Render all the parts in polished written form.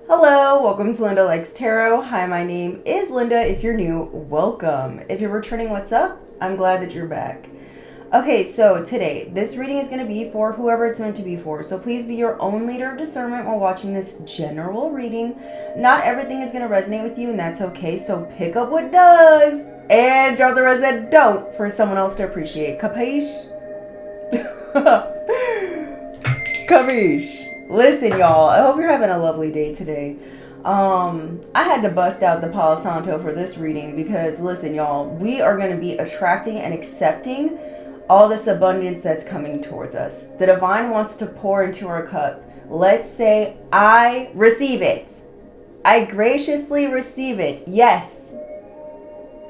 Hello, welcome to Linda Likes Tarot. Hi, my name is Linda. If you're new, welcome. If you're returning, what's up? I'm glad that you're back. Okay, so today, this reading is going to be for whoever it's meant to be for. So please be your own leader of discernment while watching this general reading. Not everything is going to resonate with you, and that's okay. So pick up what does and drop the rest that don't for someone else to appreciate. Capiche? Capiche? Listen, y'all, I hope you're having a lovely day today. I had to bust out the Palo Santo for this reading because, listen, y'all, we are going to be attracting and accepting all this abundance that's coming towards us. The divine wants to pour into our cup. Let's say, I receive it. I graciously receive it. Yes.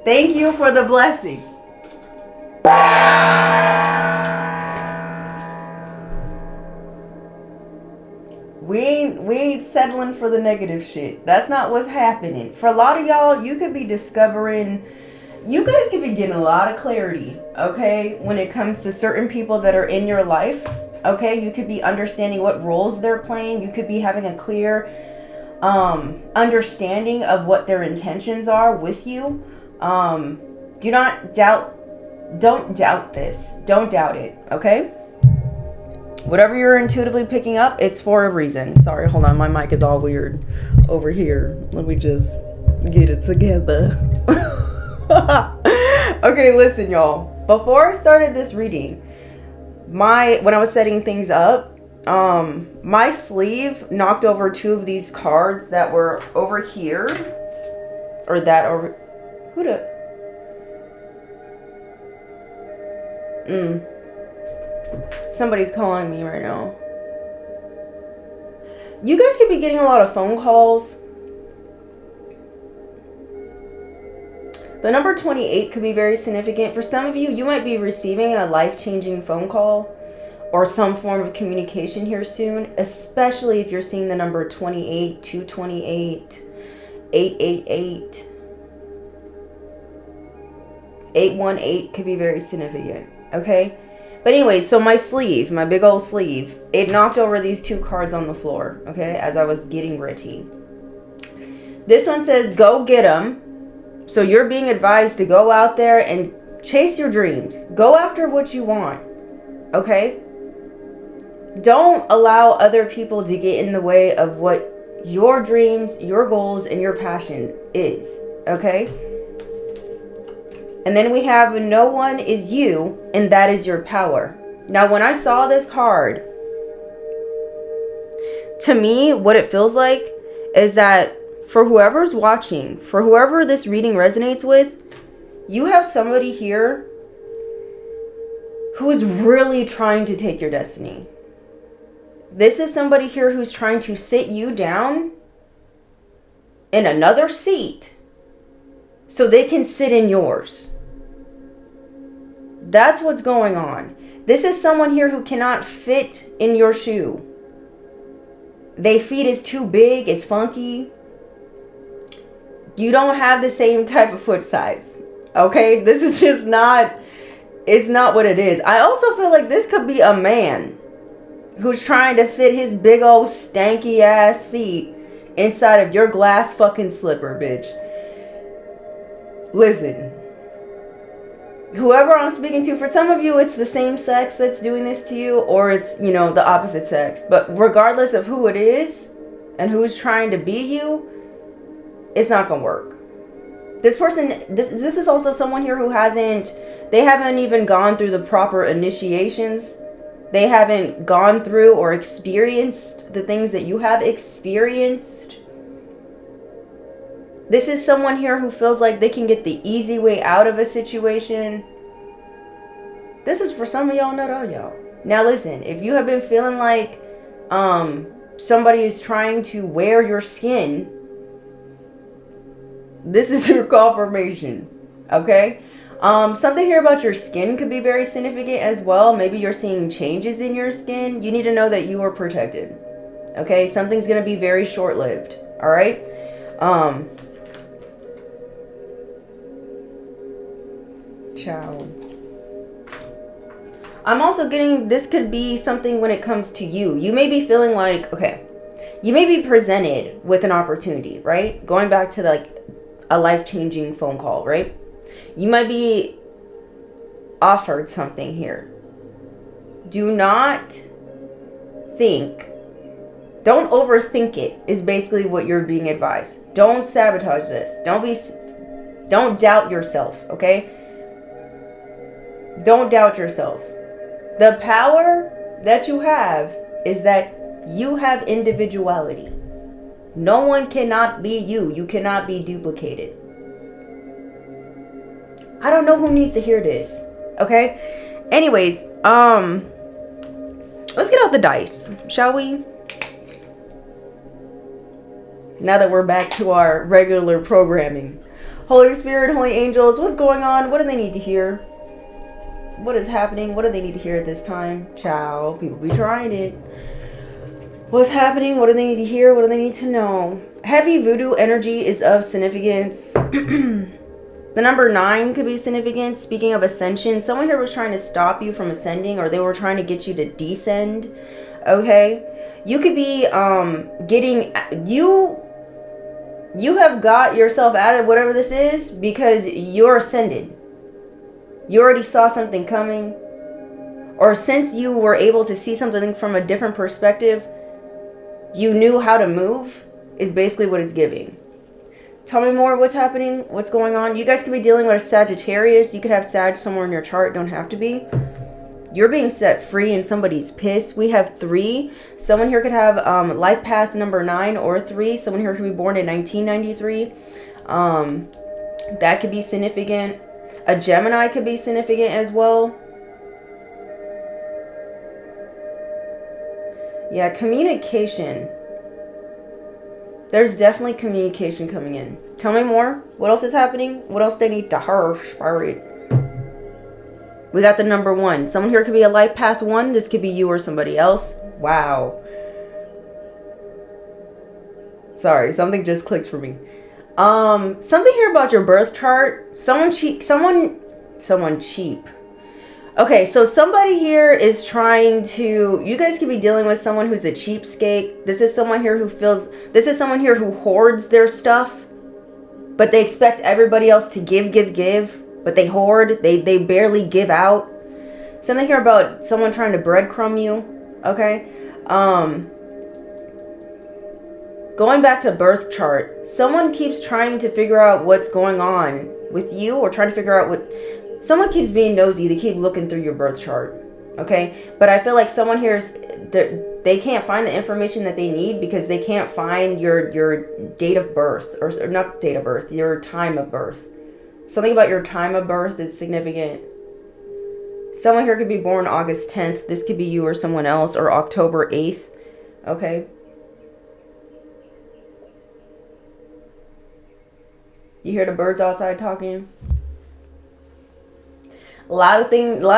Thank you for the blessings. We ain't settling for the negative shit. That's not what's happening. For a lot of y'all, you could be discovering, you guys could be getting a lot of clarity, okay, when it comes to certain people that are in your life, okay? You could be understanding what roles they're playing. You could be having a clear understanding of what their intentions are with you. Don't doubt this. Don't doubt it, okay? Whatever you're intuitively picking up, it's for a reason. Sorry, hold on. My mic is all weird over here. Let me just get it together. Okay, listen, y'all. Before I started this reading, when I was setting things up, my sleeve knocked over two of these cards that were over here. Or that over... Somebody's calling me right now. You guys could be getting a lot of phone calls. The number 28 could be very significant. For some of you, you might be receiving a life-changing phone call or some form of communication here soon, especially if you're seeing the number 28, 228, 888. 818 could be very significant, okay? But anyway, so my sleeve, my big old sleeve, it knocked over these two cards on the floor, okay, as I was getting ready. This one says, go get them. So you're being advised to go out there and chase your dreams. Go after what you want, okay? Don't allow other people to get in the way of what your dreams, your goals, and your passion is, okay? And then we have, no one is you, and that is your power. Now, when I saw this card, to me, what it feels like is that for whoever's watching, for whoever this reading resonates with, you have somebody here who is really trying to take your destiny. This is somebody here who's trying to sit you down in another seat so they can sit in yours. That's what's going on. This is someone here who cannot fit in your shoe. Their feet is too big, it's funky. You don't have the same type of foot size. Okay? This is just not, it's not what it is. I also feel like this could be a man who's trying to fit his big old stanky ass feet inside of your glass fucking slipper, bitch. Listen. Whoever I'm speaking to, for some of you, it's the same sex that's doing this to you, or it's, you know, the opposite sex. But regardless of who it is and who's trying to be you, it's not going to work. This person, this is also someone here who they haven't even gone through the proper initiations. They haven't gone through or experienced the things that you have experienced. This is someone here who feels like they can get the easy way out of a situation. This is for some of y'all, not all y'all. Now listen, if you have been feeling like somebody is trying to wear your skin, this is your confirmation, okay? Something here about your skin could be very significant as well. Maybe you're seeing changes in your skin. You need to know that you are protected, okay? Something's going to be very short-lived, all right? Ciao. I'm also getting, this could be something when it comes to you. You may be feeling like, okay, You may be presented with an opportunity, right? Going back to like a life-changing phone call, right? You might be offered something here. Do not think, don't overthink it, is basically what you're being advised. Don't sabotage this. Don't doubt yourself, okay? Don't doubt yourself. The power that you have is that you have individuality. No one cannot be you. You cannot be duplicated. I don't know who needs to hear this, okay? Anyways, let's get out the dice, shall we? Now that we're back to our regular programming. Holy Spirit, Holy Angels, what's going on? What do they need to hear? What is happening? What do they need to hear at this time? Ciao. People be trying it. What's happening? What do they need to hear? What do they need to know? Heavy voodoo energy is of significance. The number 9 could be significant. Speaking of ascension, someone here was trying to stop you from ascending, or they were trying to get you to descend. Okay? You could be you have got yourself out of whatever this is because you're ascended. You already saw something coming. Or since you were able to see something from a different perspective, you knew how to move, is basically what it's giving. Tell me more. What's happening? What's going on? You guys could be dealing with a Sagittarius. You could have Sag somewhere in your chart. Don't have to be. You're being set free and somebody's pissed. We have 3. Someone here could have life path number 9 or 3. Someone here could be born in 1993. That could be significant. A Gemini could be significant as well. Yeah, communication. There's definitely communication coming in. Tell me more. What else is happening? What else they need to hear, Spirit? We got the number 1. Someone here could be a life path 1. This could be you or somebody else. Wow. Sorry, something just clicked for me. Something here about your birth chart. Someone cheap. Okay, so somebody here is trying to, you guys could be dealing with someone who's a cheapskate. This is someone here who hoards their stuff, but they expect everybody else to give, but they hoard, they barely give out. Something here about someone trying to breadcrumb you, okay? Going back to birth chart, someone keeps trying to figure out what's going on with you, or trying to figure out what, someone keeps being nosy. They keep looking through your birth chart, okay? But I feel like someone here is, they can't find the information that they need because they can't find your date of birth, or not date of birth, your time of birth. Something about your time of birth is significant. Someone here could be born August 10th. This could be you or someone else, or October 8th, okay? You hear the birds outside talking? A lot of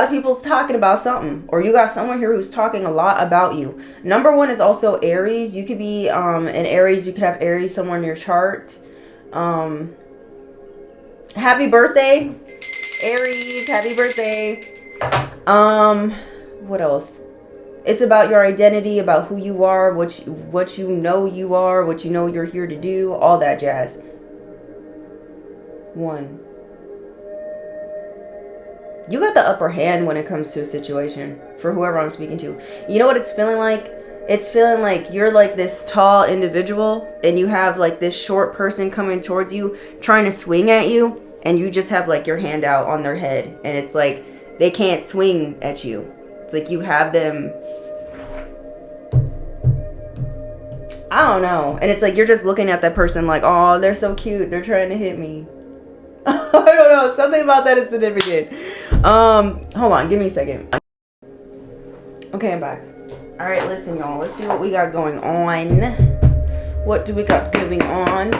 people's talking about something, or you got someone here who's talking a lot about you. Number 1 is also Aries. You could be an Aries. You could have Aries somewhere in your chart. Happy birthday, Aries. Happy birthday. What else? It's about your identity, about who you are, what you know you are, what you know you're here to do, all that jazz. 1. You got the upper hand when it comes to a situation, for whoever I'm speaking to. You know what it's feeling like? It's feeling like you're like this tall individual, and you have like this short person coming towards you, trying to swing at you, and you just have like your hand out on their head, and it's like they can't swing at you. It's like you have them, I don't know, and it's like you're just looking at that person like, oh, they're so cute, they're trying to hit me. I don't know, something about that is significant. Hold on, give me a second. Okay, I'm back. All right, listen, y'all, let's see what we got going on. What do we got going on?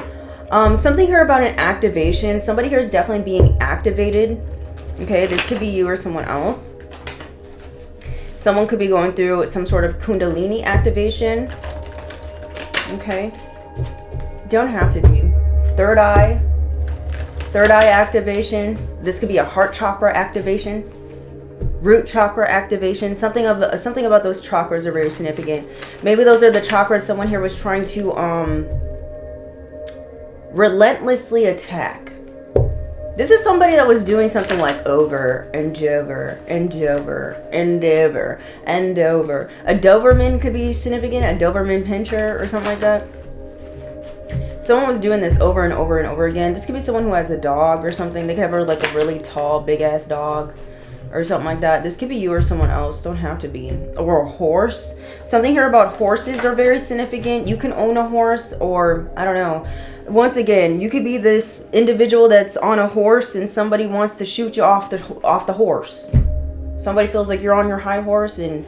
Something here about an activation. Somebody here is definitely being activated. Okay, this could be you or someone else. Someone could be going through some sort of Kundalini activation. Okay, don't have to be. Third eye activation. This could be a heart chakra activation. root chakra activation. Something about those chakras are very significant. Maybe those are the chakras someone here was trying to relentlessly attack. This is somebody that was doing something like over and over and over and over and over. A Doberman could be significant, a Doberman pinscher or something like that. Someone was doing this over and over and over again. This could be someone who has a dog or something. They could have like a really tall, big ass dog or something like that. This could be you or someone else. Don't have to be. Or a horse. Something here about horses are very significant. You can own a horse, or I don't know. Once again, you could be this individual that's on a horse and somebody wants to shoot you off the horse. Somebody feels like you're on your high horse and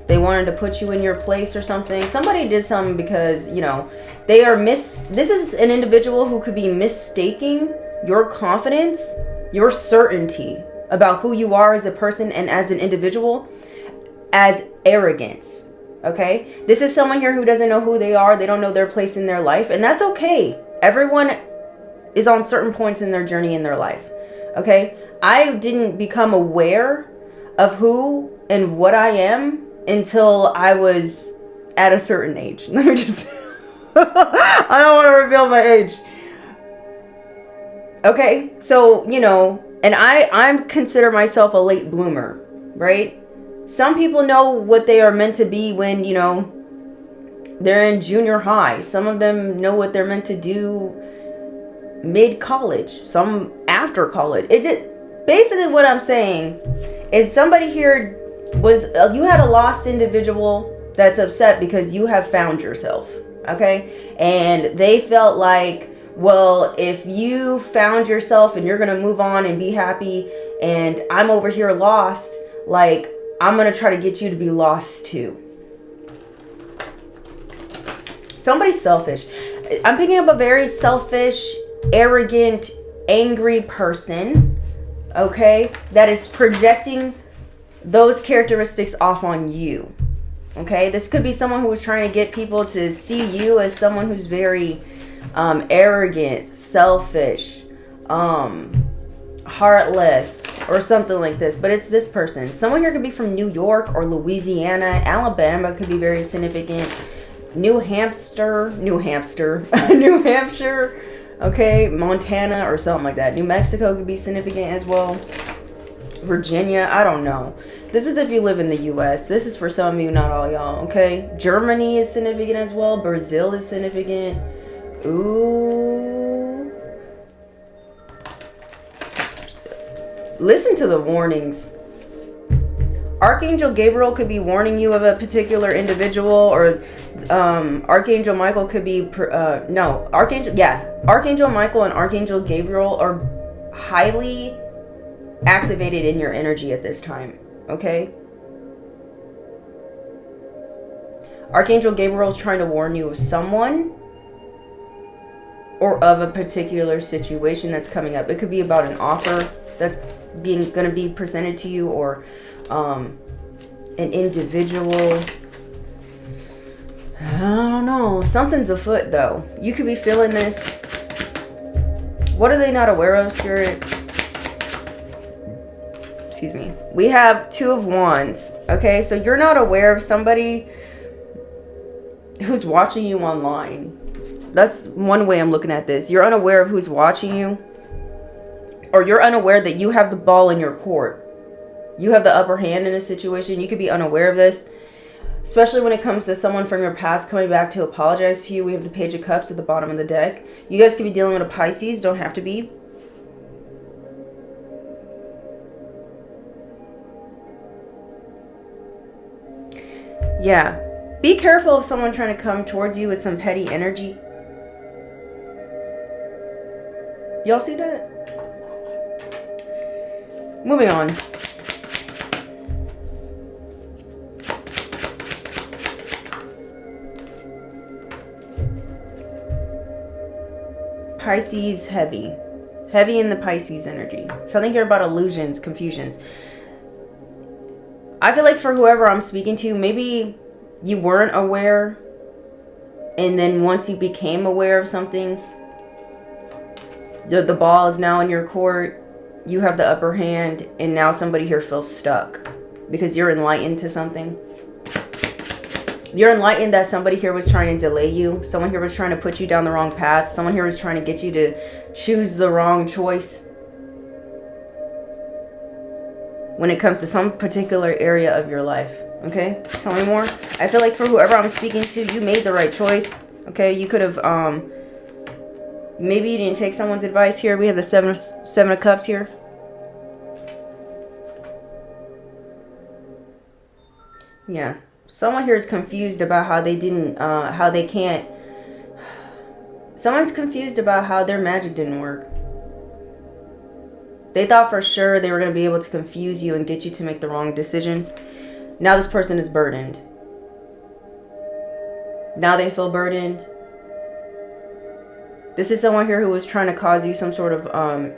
they wanted to put you in your place or something. Somebody did something because, you know, this is an individual who could be mistaking your confidence, your certainty about who you are as a person and as an individual as arrogance. Okay? This is someone here who doesn't know who they are. They don't know their place in their life, and that's okay. Everyone is on certain points in their journey in their life. Okay? I didn't become aware of who and what I am until I was at a certain age. Let me just I don't want to reveal my age. Okay? So, you know, and I consider myself a late bloomer, right? Some people know what they are meant to be when, you know, they're in junior high. Some of them know what they're meant to do mid-college, some after college. Basically what I'm saying is somebody here you had a lost individual that's upset because you have found yourself, okay? And they felt like, well, if you found yourself and you're going to move on and be happy and I'm over here lost, like, I'm going to try to get you to be lost too. Somebody's selfish. I'm picking up a very selfish, arrogant, angry person, okay, that is projecting those characteristics off on you, okay? This could be someone who was trying to get people to see you as someone who's very arrogant, selfish, heartless, or something like this. But it's this person. Someone here could be from New York or Louisiana. Alabama could be very significant. New Hampshire, okay, Montana or something like that. New Mexico could be significant as well. Virginia, I don't know. This is if you live in the U.S. This is for some of you, not all y'all, okay? Germany is significant as well. Brazil is significant. Ooh. Listen to the warnings. Archangel Gabriel could be warning you of a particular individual, or Archangel Michael could be Archangel Michael and Archangel Gabriel are highly activated in your energy at this time, okay? Archangel Gabriel is trying to warn you of someone or of a particular situation that's coming up. It could be about an offer that's going to be presented to you, or an individual. I don't know. Something's afoot, though. You could be feeling this. What are they not aware of, Spirit? Excuse me. We have Two of Wands. Okay, so you're not aware of somebody who's watching you online. That's one way I'm looking at this. You're unaware of who's watching you. Or you're unaware that you have the ball in your court. You have the upper hand in a situation. You could be unaware of this. Especially when it comes to someone from your past coming back to apologize to you. We have the Page of Cups at the bottom of the deck. You guys could be dealing with a Pisces. Don't have to be. Yeah. Be careful of someone trying to come towards you with some petty energy. Y'all see that? Moving on. Pisces heavy. Heavy in the Pisces energy. Something here about illusions, confusions. I feel like for whoever I'm speaking to, maybe you weren't aware, and then once you became aware of something, the ball is now in your court. you have the upper hand, and now somebody here feels stuck because you're enlightened to something. You're enlightened that somebody here was trying to delay you. Someone here was trying to put you down the wrong path. Someone here was trying to get you to choose the wrong choice when it comes to some particular area of your life. Okay, tell me more. I feel like for whoever I'm speaking to, you made the right choice. Okay, you could have, maybe you didn't take someone's advice here. We have the seven of cups here. Yeah, someone here is confused about how they didn't, how they can't. Someone's confused about how their magic didn't work. They thought for sure they were going to be able to confuse you and get you to make the wrong decision. Now this person is burdened. Now they feel burdened. This is someone here who was trying to cause you some sort of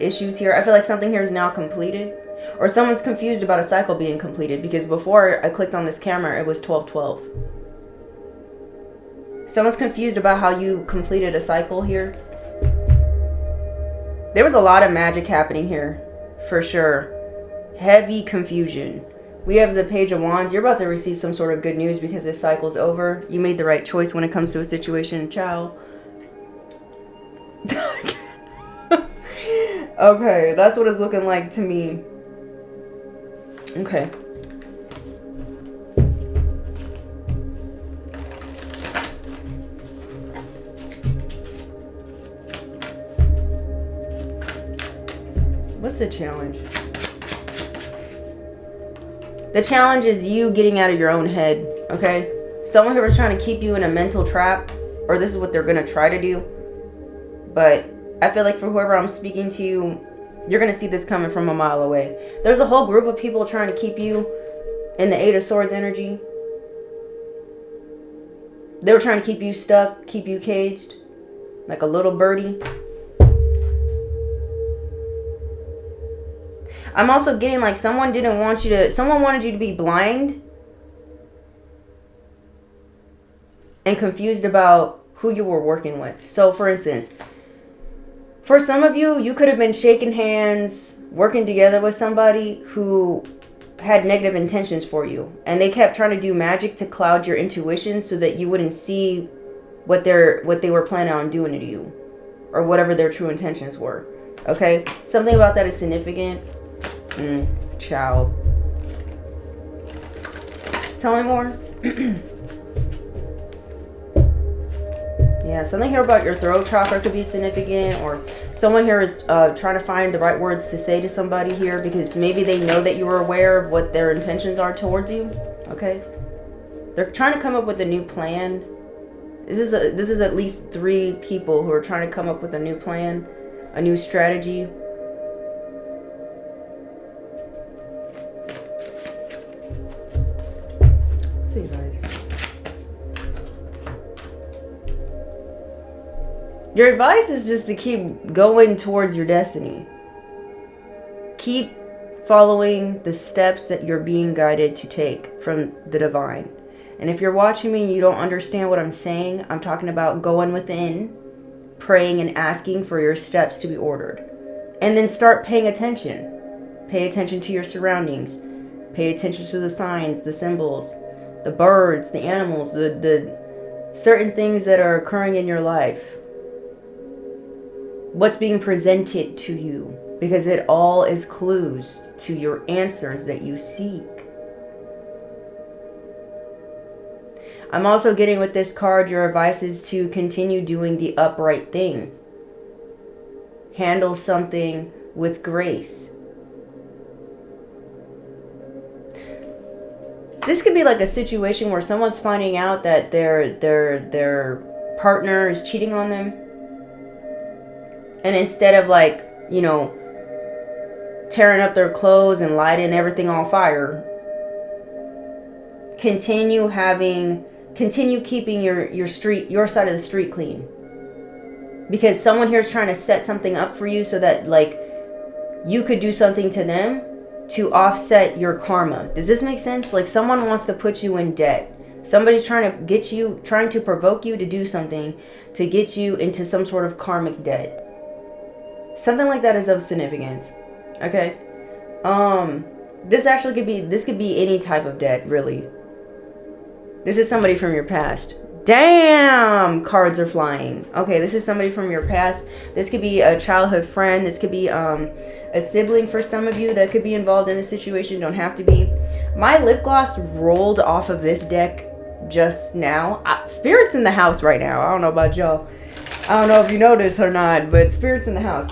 issues here. I feel like something here is now completed. Or someone's confused about a cycle being completed. Because before I clicked on this camera, it was 12-12. Someone's confused about how you completed a cycle here. There was a lot of magic happening here. For sure. Heavy confusion. We have the Page of Wands. You're about to receive some sort of good news because this cycle's over. You made the right choice when it comes to a situation. Ciao. Okay, that's what it's looking like to me. Okay. What's the challenge? The challenge is you getting out of your own head, okay? Someone who was trying to keep you in a mental trap, or this is what they're going to try to do. But I feel like for whoever I'm speaking to, you're going to see this coming from a mile away. There's a whole group of people trying to keep you in the Eight of Swords energy. They were trying to keep you stuck, keep you caged, like a little birdie. I'm also getting like someone didn't want you to, someone wanted you to be blind and confused about who you were working with. So for instance, for some of you, you could have been shaking hands, working together with somebody who had negative intentions for you. And they kept trying to do magic to cloud your intuition so that you wouldn't see what they were planning on doing to you. Or whatever their true intentions were. Okay? Something about that is significant. Ciao. Tell me more. Yeah, something here about your throat chakra could be significant, or someone here is trying to find the right words to say to somebody here because maybe they know that you were aware of what their intentions are towards you. Okay, they're trying to come up with a new plan. This is at least 3 people who are trying to come up with a new plan, a new strategy. Let's see, guys. Your advice is just to keep going towards your destiny. Keep following the steps that you're being guided to take from the divine. And if you're watching me and you don't understand what I'm saying, I'm talking about going within, praying and asking for your steps to be ordered. And then start paying attention. Pay attention to your surroundings. Pay attention to the signs, the symbols, the birds, the animals, the certain things that are occurring in your life. What's being presented to you, because it all is clues to your answers that you seek. I'm also getting with this card your advice is to continue doing the upright thing. Handle something with grace. This could be like a situation where someone's finding out that their partner is cheating on them. And instead of like, you know, tearing up their clothes and lighting everything on fire, continue keeping your side of the street clean. Because someone here is trying to set something up for you so that like you could do something to them to offset your karma. Does this make sense? Like someone wants to put you in debt. Somebody's trying to provoke you to do something to get you into some sort of karmic debt. Something like that is of significance. Okay. This could be any type of deck, really. This is somebody from your past. Damn, cards are flying. Okay, this is somebody from your past. This could be a childhood friend. This could be a sibling for some of you that could be involved in this situation. Don't have to be. My lip gloss rolled off of this deck just now. Spirit's in the house right now. I don't know about y'all. I don't know if you know this or not, but Spirit's in the house.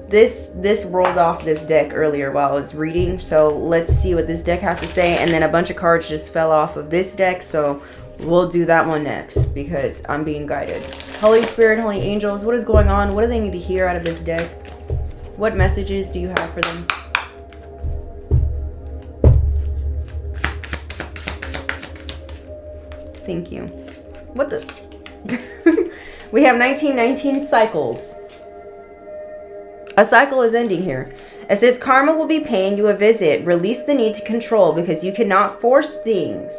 This rolled off this deck earlier while I was reading, so let's see what this deck has to say. And then a bunch of cards just fell off of this deck, so we'll do that one next because I'm being guided. Holy Spirit, Holy Angels, what is going on? What do they need to hear out of this deck? What messages do you have for them? Thank you. What the? We have 1919 cycles. A cycle is ending here. It says karma will be paying you a visit. Release the need to control because you cannot force things.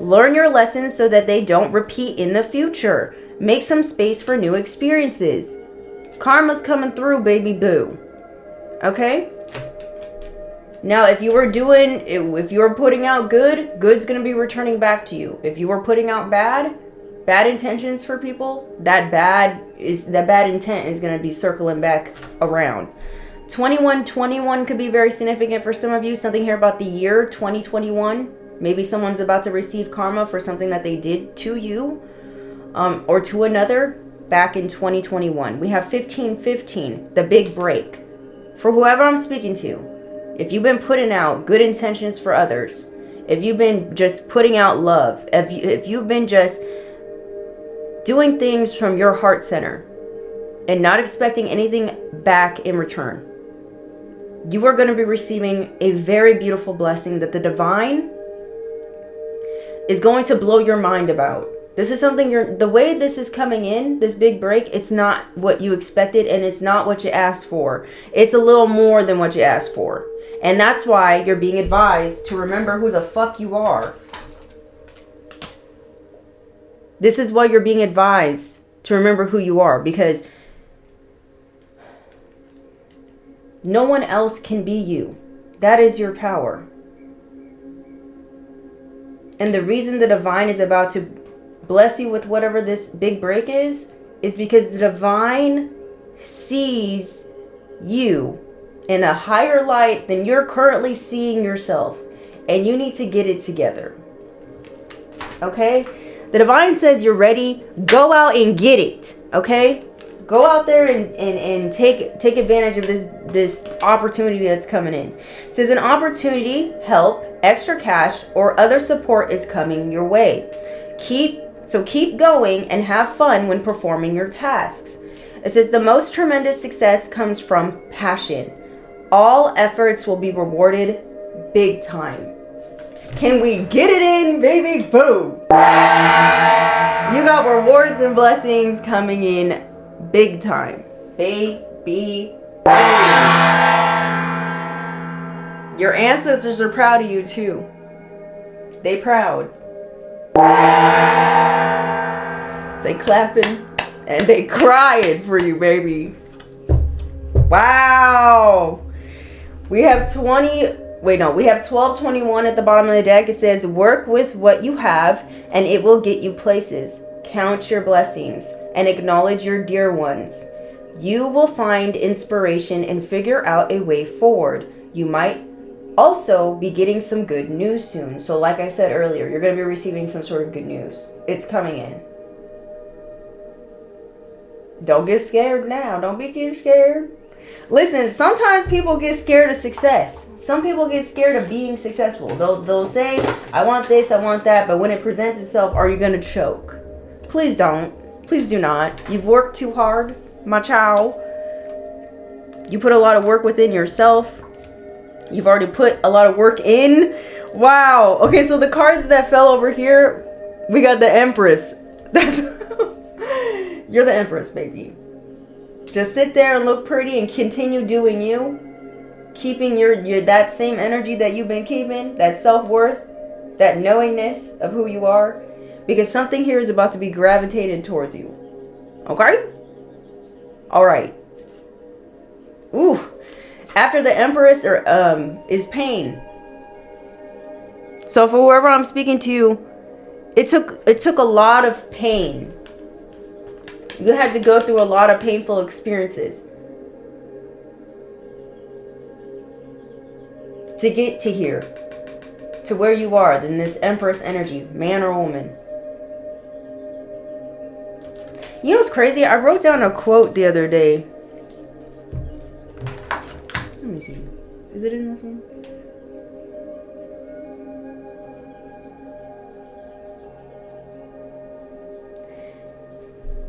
Learn your lessons so that they don't repeat in the future. Make some space for new experiences. Karma's coming through, baby boo. Okay? Now, if you were putting out good, good's going to be returning back to you. If you were putting out bad intentions for people, that bad intent is going to be circling back around. 2121 could be very significant for some of you. Something here about the year 2021. Maybe someone's about to receive karma for something that they did to you or to another back in 2021. We have 1515, the big break. For whoever I'm speaking to, if you've been putting out good intentions for others, if you've been just putting out love, if you've been just doing things from your heart center and not expecting anything back in return, you are going to be receiving a very beautiful blessing that the divine is going to blow your mind about. This is something the way this is coming in, this big break, it's not what you expected and it's not what you asked for. It's a little more than what you asked for. And that's why you're being advised to remember who the fuck you are. This is why you're being advised to remember who you are, because no one else can be you. That is your power. And the reason the divine is about to bless you with whatever this big break is because the divine sees you in a higher light than you're currently seeing yourself. And you need to get it together. Okay? The divine says you're ready. Go out and get it. Okay? Go out there and take advantage of this opportunity that's coming in. It says an opportunity, help, extra cash, or other support is coming your way. Keep going and have fun when performing your tasks. It says the most tremendous success comes from passion. All efforts will be rewarded big time. Can we get it in, baby? Boom. You got rewards and blessings coming in big time. Baby. Your ancestors are proud of you too. They proud. They clapping and they crying for you, baby. Wow. We have 1221 at the bottom of the deck. It says, work with what you have and it will get you places. Count your blessings and acknowledge your dear ones. You will find inspiration and figure out a way forward. You might also be getting some good news soon. So like I said earlier, you're going to be receiving some sort of good news. It's coming in. Don't get scared now. Don't be too scared. Listen, sometimes people get scared of success. Some people get scared of being successful. They'll say, I want this, I want that. But when it presents itself, are you going to choke? Please don't. Please do not. You've worked too hard, my child. You put a lot of work within yourself. You've already put a lot of work in. Wow. Okay, so the cards that fell over here, we got the Empress. You're the Empress, baby. Just sit there and look pretty and continue doing you. Keeping your that same energy that you've been keeping, that self-worth, that knowingness of who you are. Because something here is about to be gravitated towards you. Okay? Alright. Ooh. After the Empress is pain. So for whoever I'm speaking to, it took a lot of pain. You had to go through a lot of painful experiences to get to here, to where you are, in this Empress energy, man or woman. You know what's crazy? I wrote down a quote the other day. Let me see. Is it in this one?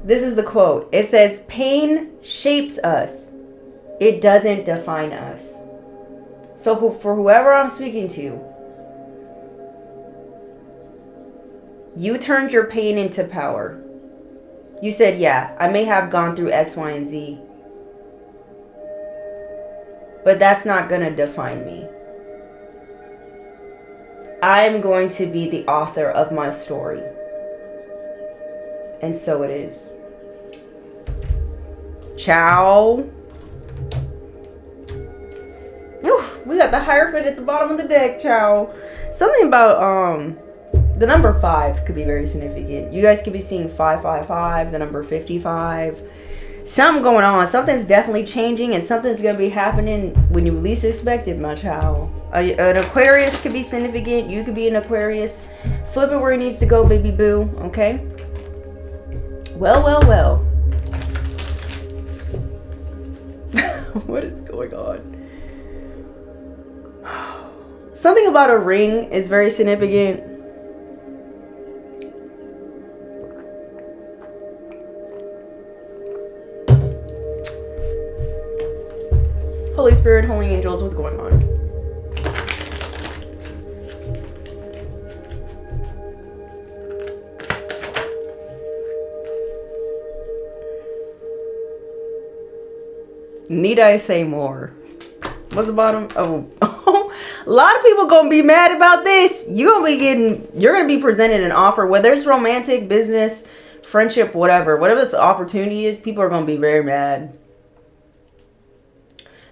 This is the quote. It says, "Pain shapes us. It doesn't define us." So for whoever I'm speaking to, you turned your pain into power. You said, yeah, I may have gone through X, Y, and Z, but that's not going to define me. I'm going to be the author of my story. And so it is. Ciao. Whew, we got the Hierophant at the bottom of the deck. Ciao. Something about the number 5 could be very significant. You guys could be seeing 555, the number 55. Something going on. Something's definitely changing, and something's going to be happening when you least expect it, my child. An Aquarius could be significant. You could be an Aquarius. Flip it where it needs to go, baby boo. Okay? Well, well, well. What is going on? Something about a ring is very significant. Holy Spirit, Holy Angels, what's going on? Need I say more? What's the bottom? Oh, a lot of people gonna be mad about this. You're gonna be presented an offer, whether it's romantic, business, friendship, whatever this opportunity is. People are gonna be very mad.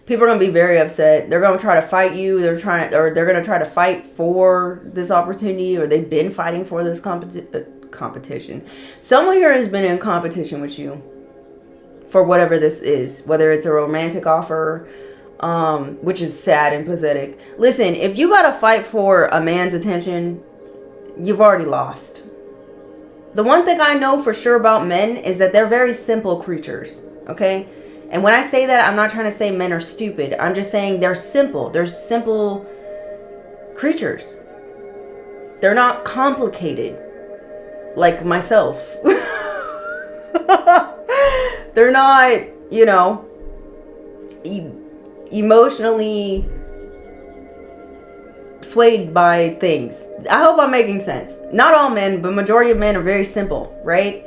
People are gonna be very upset. They're gonna try to fight you. They're gonna try to fight for this opportunity, or they've been fighting for this competition. Someone here has been in competition with you for whatever this is, whether it's a romantic offer, which is sad and pathetic. Listen, if you gotta fight for a man's attention, you've already lost. The one thing I know for sure about men is that they're very simple creatures, okay? And when I say that, I'm not trying to say men are stupid. I'm just saying they're simple. They're simple creatures. They're not complicated like myself. They're not, emotionally swayed by things. I hope I'm making sense. Not all men, but majority of men are very simple, right?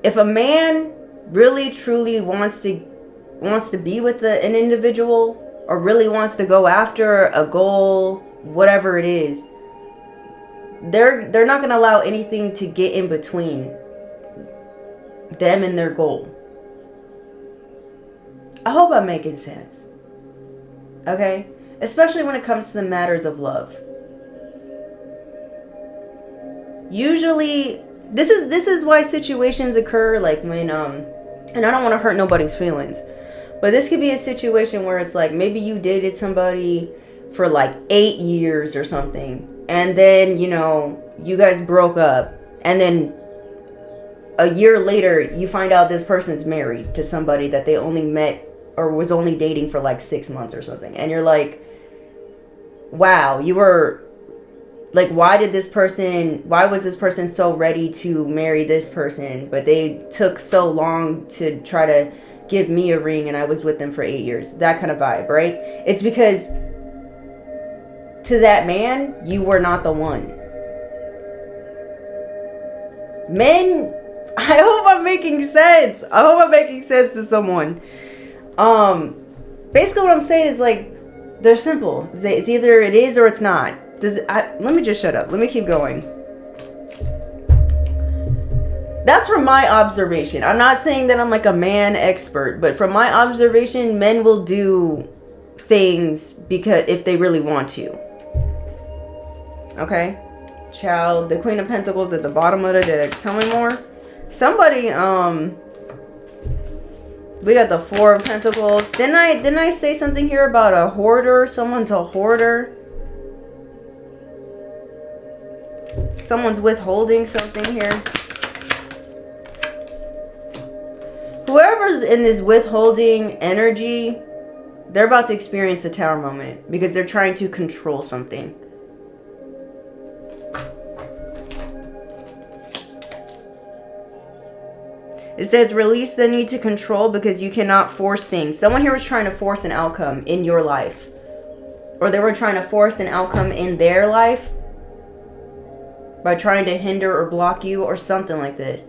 If a man really truly wants to be with an individual, or really wants to go after a goal, whatever it is, they're not going to allow anything to get in between them and their goal. I hope I'm making sense. Okay? Especially when it comes to the matters of love. Usually, this is why situations occur, like when and I don't want to hurt nobody's feelings, but this could be a situation where it's like maybe you dated somebody for like 8 years or something, and then you guys broke up, and then a year later you find out this person's married to somebody that they only met or was only dating for like 6 months or something, and you're like, wow, you were like, why was this person so ready to marry this person, but they took so long to try to give me a ring and I was with them for 8 years? That kind of vibe, right? It's because to that man, you were not the one. Men, I hope I'm making sense. I hope I'm making sense to someone. Basically what I'm saying is, like, they're simple. It's either it is or it's not. Let me just shut up. Let me keep going. That's from my observation. I'm not saying that I'm like a man expert, but from my observation, men will do things because if they really want to. Okay, child. The Queen of Pentacles at the bottom of the deck. Tell me more. Somebody, we got the Four of Pentacles. Didn't I say something here about a hoarder? Someone's a hoarder. Someone's withholding something here. Whoever's in this withholding energy, they're about to experience a tower moment because they're trying to control something. It says release the need to control because you cannot force things. Someone here was trying to force an outcome in your life. Or they were trying to force an outcome in their life by trying to hinder or block you or something like this.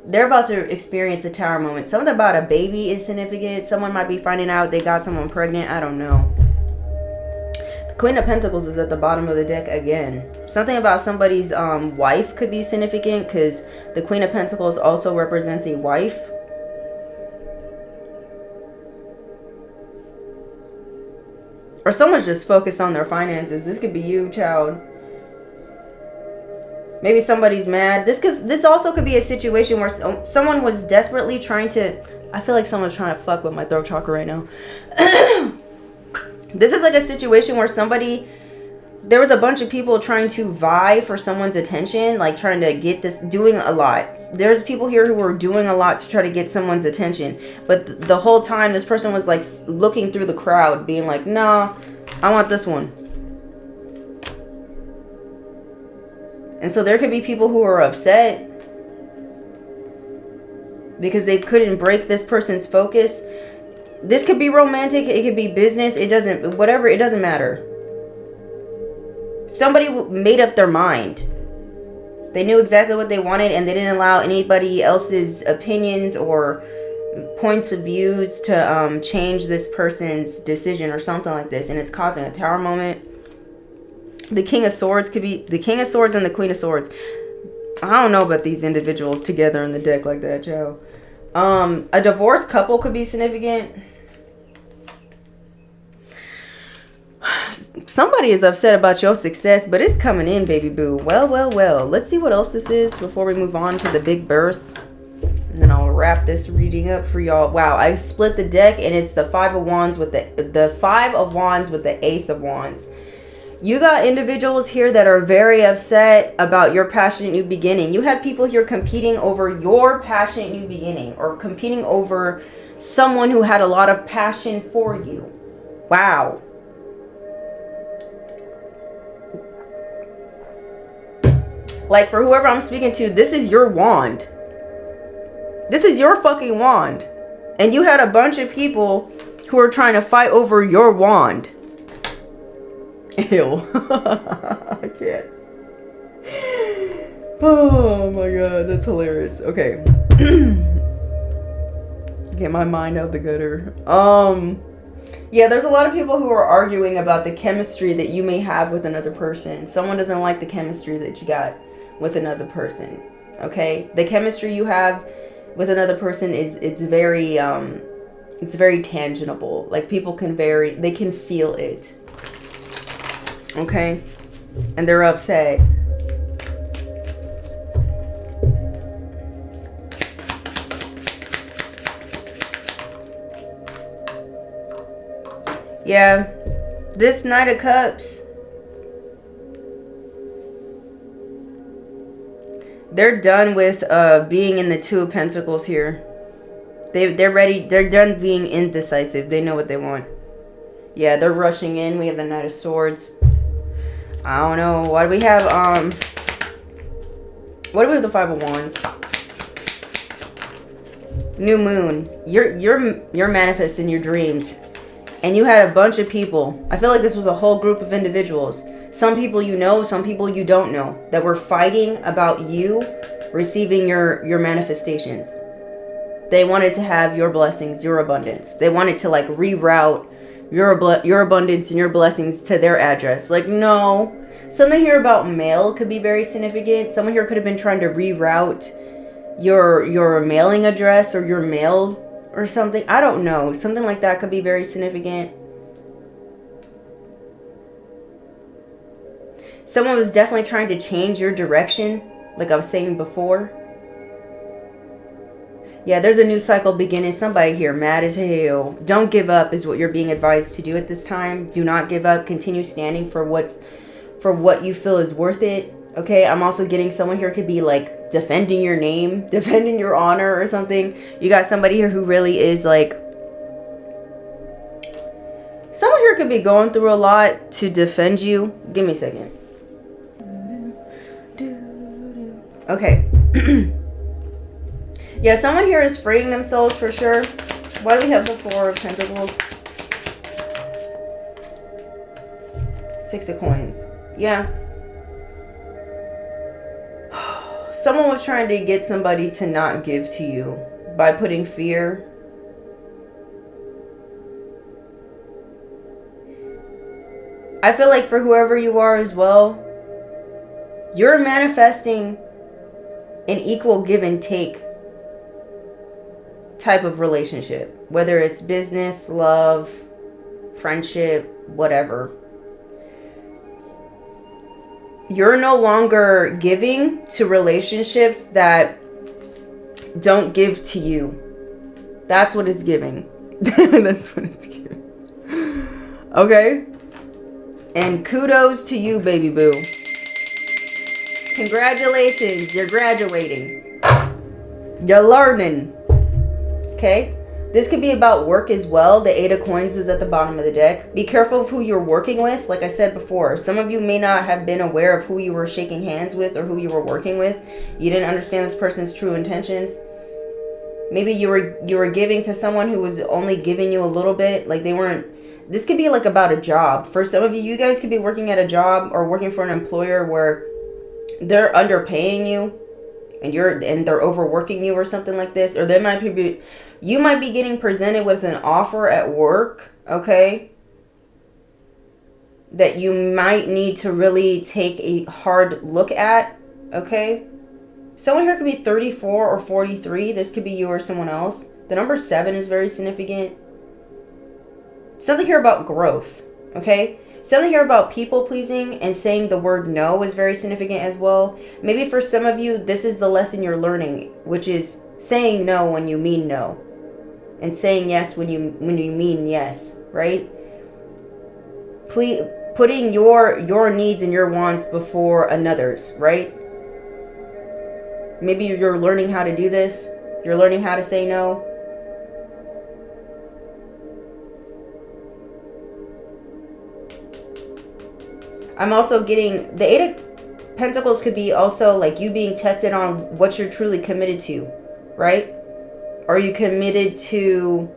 They're about to experience a tower moment. Something about a baby is significant. Someone might be finding out they got someone pregnant. I don't know. The Queen of Pentacles is at the bottom of the deck again. Something about somebody's wife could be significant because the Queen of Pentacles also represents a wife. Or someone's just focused on their finances. This could be you, child. Maybe somebody's mad. This also could be a situation where someone was desperately trying to... I feel like someone's trying to fuck with my throat chakra right now. This is like a situation where somebody... There was a bunch of people trying to vie for someone's attention. Like trying to get this... Doing a lot. There's people here who are doing a lot to try to get someone's attention. But the whole time this person was like looking through the crowd. Being like, nah, I want this one. And so there could be people who are upset because they couldn't break this person's focus. This could be romantic. It could be business. It doesn't, whatever, it doesn't matter. Somebody made up their mind. They knew exactly what they wanted and they didn't allow anybody else's opinions or points of views to change this person's decision or something like this. And it's causing a tower moment. The King of Swords could be the King of Swords and the Queen of Swords. I don't know about these individuals together in the deck like that, Joe. A divorced couple could be significant. Somebody is upset about your success, but it's coming in, baby boo. Well, well, well. Let's see what else this is before we move on to the big birth. And then I'll wrap this reading up for y'all. Wow, I split the deck and it's the Five of Wands with the Five of Wands with the Ace of Wands. You got individuals here that are very upset about your passionate new beginning. You had people here competing over your passionate new beginning or competing over someone who had a lot of passion for you. Wow. Like for whoever I'm speaking to, this is your wand. This is your fucking wand. And you had a bunch of people who are trying to fight over your wand. Ew. I can't. Oh my god, that's hilarious. Okay. Get my mind out the gutter. Yeah, there's a lot of people who are arguing about the chemistry that you may have with another person. Someone doesn't like the chemistry that you got with another person. Okay? The chemistry you have with another person it's very tangible. Like people they can feel it. Okay? And they're upset. Yeah. This Knight of Cups. They're done with being in the Two of Pentacles here. They're ready. They're done being indecisive. They know what they want. Yeah, they're rushing in. We have the Knight of Swords. I don't know. Why do we have what do we have the Five of Wands? New Moon. You're manifesting your dreams. And you had a bunch of people. I feel like this was a whole group of individuals. Some people you know, some people you don't know, that were fighting about you receiving your manifestations. They wanted to have your blessings, your abundance. They wanted to like reroute your abundance and your blessings to their address. Like, no. Something here about mail could be very significant. Someone here could have been trying to reroute your mailing address or your mail or something. I don't know. Something like that could be very significant. Someone was definitely trying to change your direction, like I was saying before. Yeah, there's a new cycle beginning. Somebody here mad as hell. Don't give up is what you're being advised to do at this time. Do not give up. Continue standing for what you feel is worth it. Okay, I'm also getting someone here could be like defending your name, defending your honor or something. You got somebody here who really is like, someone here could be going through a lot to defend you. Give me a second. Okay. Yeah, someone here is freeing themselves for sure. Why do we have the Four of Pentacles? Six of Coins. Yeah. Someone was trying to get somebody to not give to you by putting fear. I feel like for whoever you are as well, you're manifesting an equal give and take type of relationship, whether it's business, love, friendship, whatever. You're no longer giving to relationships that don't give to you. That's what it's giving. That's what it's giving. Okay? And kudos to you, baby boo. Congratulations, you're graduating. You're learning. Okay? This could be about work as well. The Eight of Coins is at the bottom of the deck. Be careful of who you're working with. Like I said before, some of you may not have been aware of who you were shaking hands with or who you were working with. You didn't understand this person's true intentions. Maybe you were giving to someone who was only giving you a little bit. Like they weren't. This could be like about a job. For some of you, you guys could be working at a job or working for an employer where they're underpaying you and they're overworking you or something like this. Or they might be, you might be getting presented with an offer at work, okay, that you might need to really take a hard look at, okay? Someone here could be 34 or 43. This could be you or someone else. The number 7 is very significant. Something here about growth, okay? Something here about people pleasing and saying the word no is very significant as well. Maybe for some of you, this is the lesson you're learning, which is saying no when you mean no. And saying yes when you mean yes, right? Please, putting your needs and your wants before another's, right? Maybe you're learning how to do this. You're learning how to say no. I'm also getting the Eight of Pentacles could be also like you being tested on what you're truly committed to, right? Are you committed to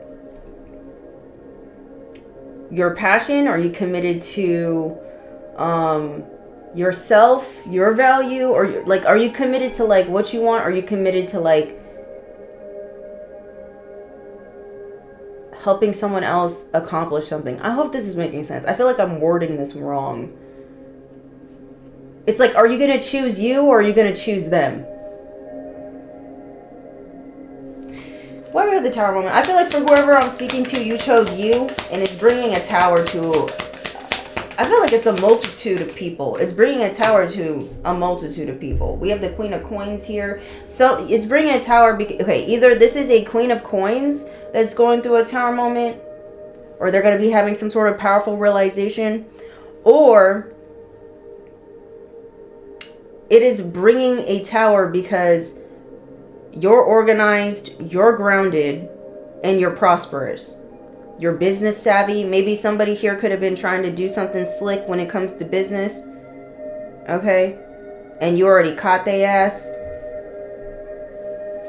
your passion? Are you committed to yourself, your value? Or like, are you committed to like what you want? Are you committed to like helping someone else accomplish something? I hope this is making sense. I feel like I'm wording this wrong. It's like, are you going to choose you or are you going to choose them? Why do we have the Tower moment? I feel like for whoever I'm speaking to, you chose you, and it's bringing a tower to... I feel like it's a multitude of people. It's bringing a tower to a multitude of people. We have the Queen of Coins here. So it's bringing a tower... Okay, either this is a Queen of Coins that's going through a tower moment, or they're going to be having some sort of powerful realization, or... it is bringing a tower because you're organized, you're grounded, and you're prosperous. You're business savvy. Maybe somebody here could have been trying to do something slick when it comes to business. Okay? And you already caught their ass.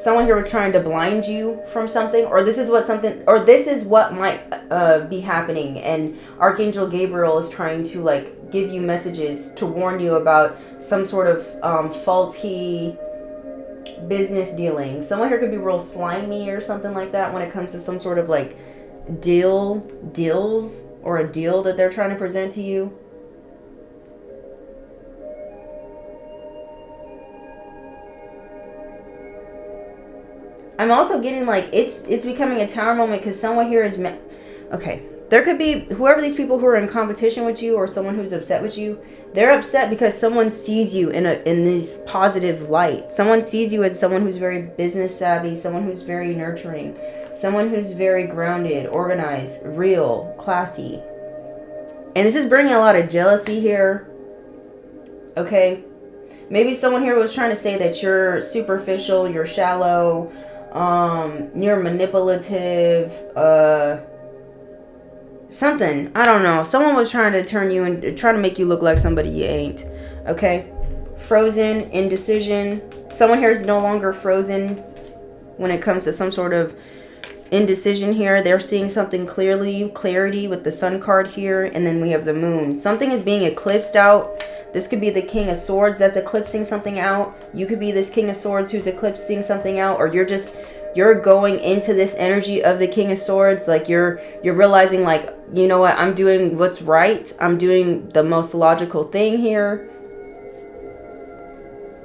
Someone here was trying to blind you from something, or this is what might be happening, and Archangel Gabriel is trying to like give you messages to warn you about some sort of faulty business dealing. Someone here could be real slimy or something like that when it comes to some sort of like deals or a deal that they're trying to present to you. I'm also getting like it's becoming a tower moment because someone here is okay. There could be whoever these people who are in competition with you or someone who's upset with you. They're upset because someone sees you in this positive light. Someone sees you as someone who's very business savvy, someone who's very nurturing, someone who's very grounded, organized, real, classy. And this is bringing a lot of jealousy here. Okay? Maybe someone here was trying to say that you're superficial, you're shallow, you're manipulative, something. I don't know. Someone was trying to turn you and trying to make you look like somebody you ain't. Okay? Frozen, indecision. Someone here is no longer frozen when it comes to some sort of indecision here. They're seeing something clarity with the sun card here, and then we have the moon. Something is being eclipsed out. This could be the King of Swords that's eclipsing something out. You could be this King of Swords who's eclipsing something out, or you're going into this energy of the King of Swords, like you're realizing, like, you know what, I'm doing what's right. I'm doing the most logical thing here.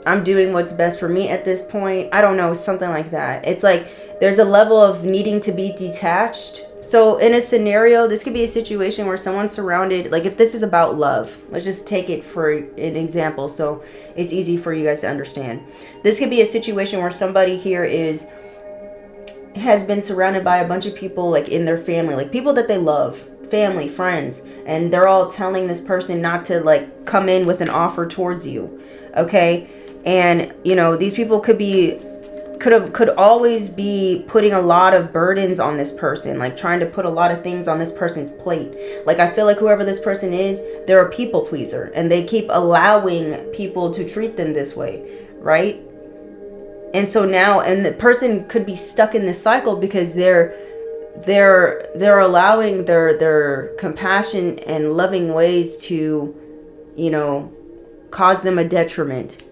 I'm doing what's best for me at this point. I don't know, something like that. It's like there's a level of needing to be detached. So in a scenario, this could be a situation where someone's surrounded, like if this is about love, let's just take it for an example so it's easy for you guys to understand. This could be a situation where somebody here has been surrounded by a bunch of people, like in their family, like people that they love, family, friends, and they're all telling this person not to like come in with an offer towards you. Okay? And you know, these people could always be putting a lot of burdens on this person, like trying to put a lot of things on this person's plate. Like I feel like whoever this person is, they're a people pleaser and they keep allowing people to treat them this way, right? And so now, and the person could be stuck in this cycle because they're allowing their compassion and loving ways to, you know, cause them a detriment.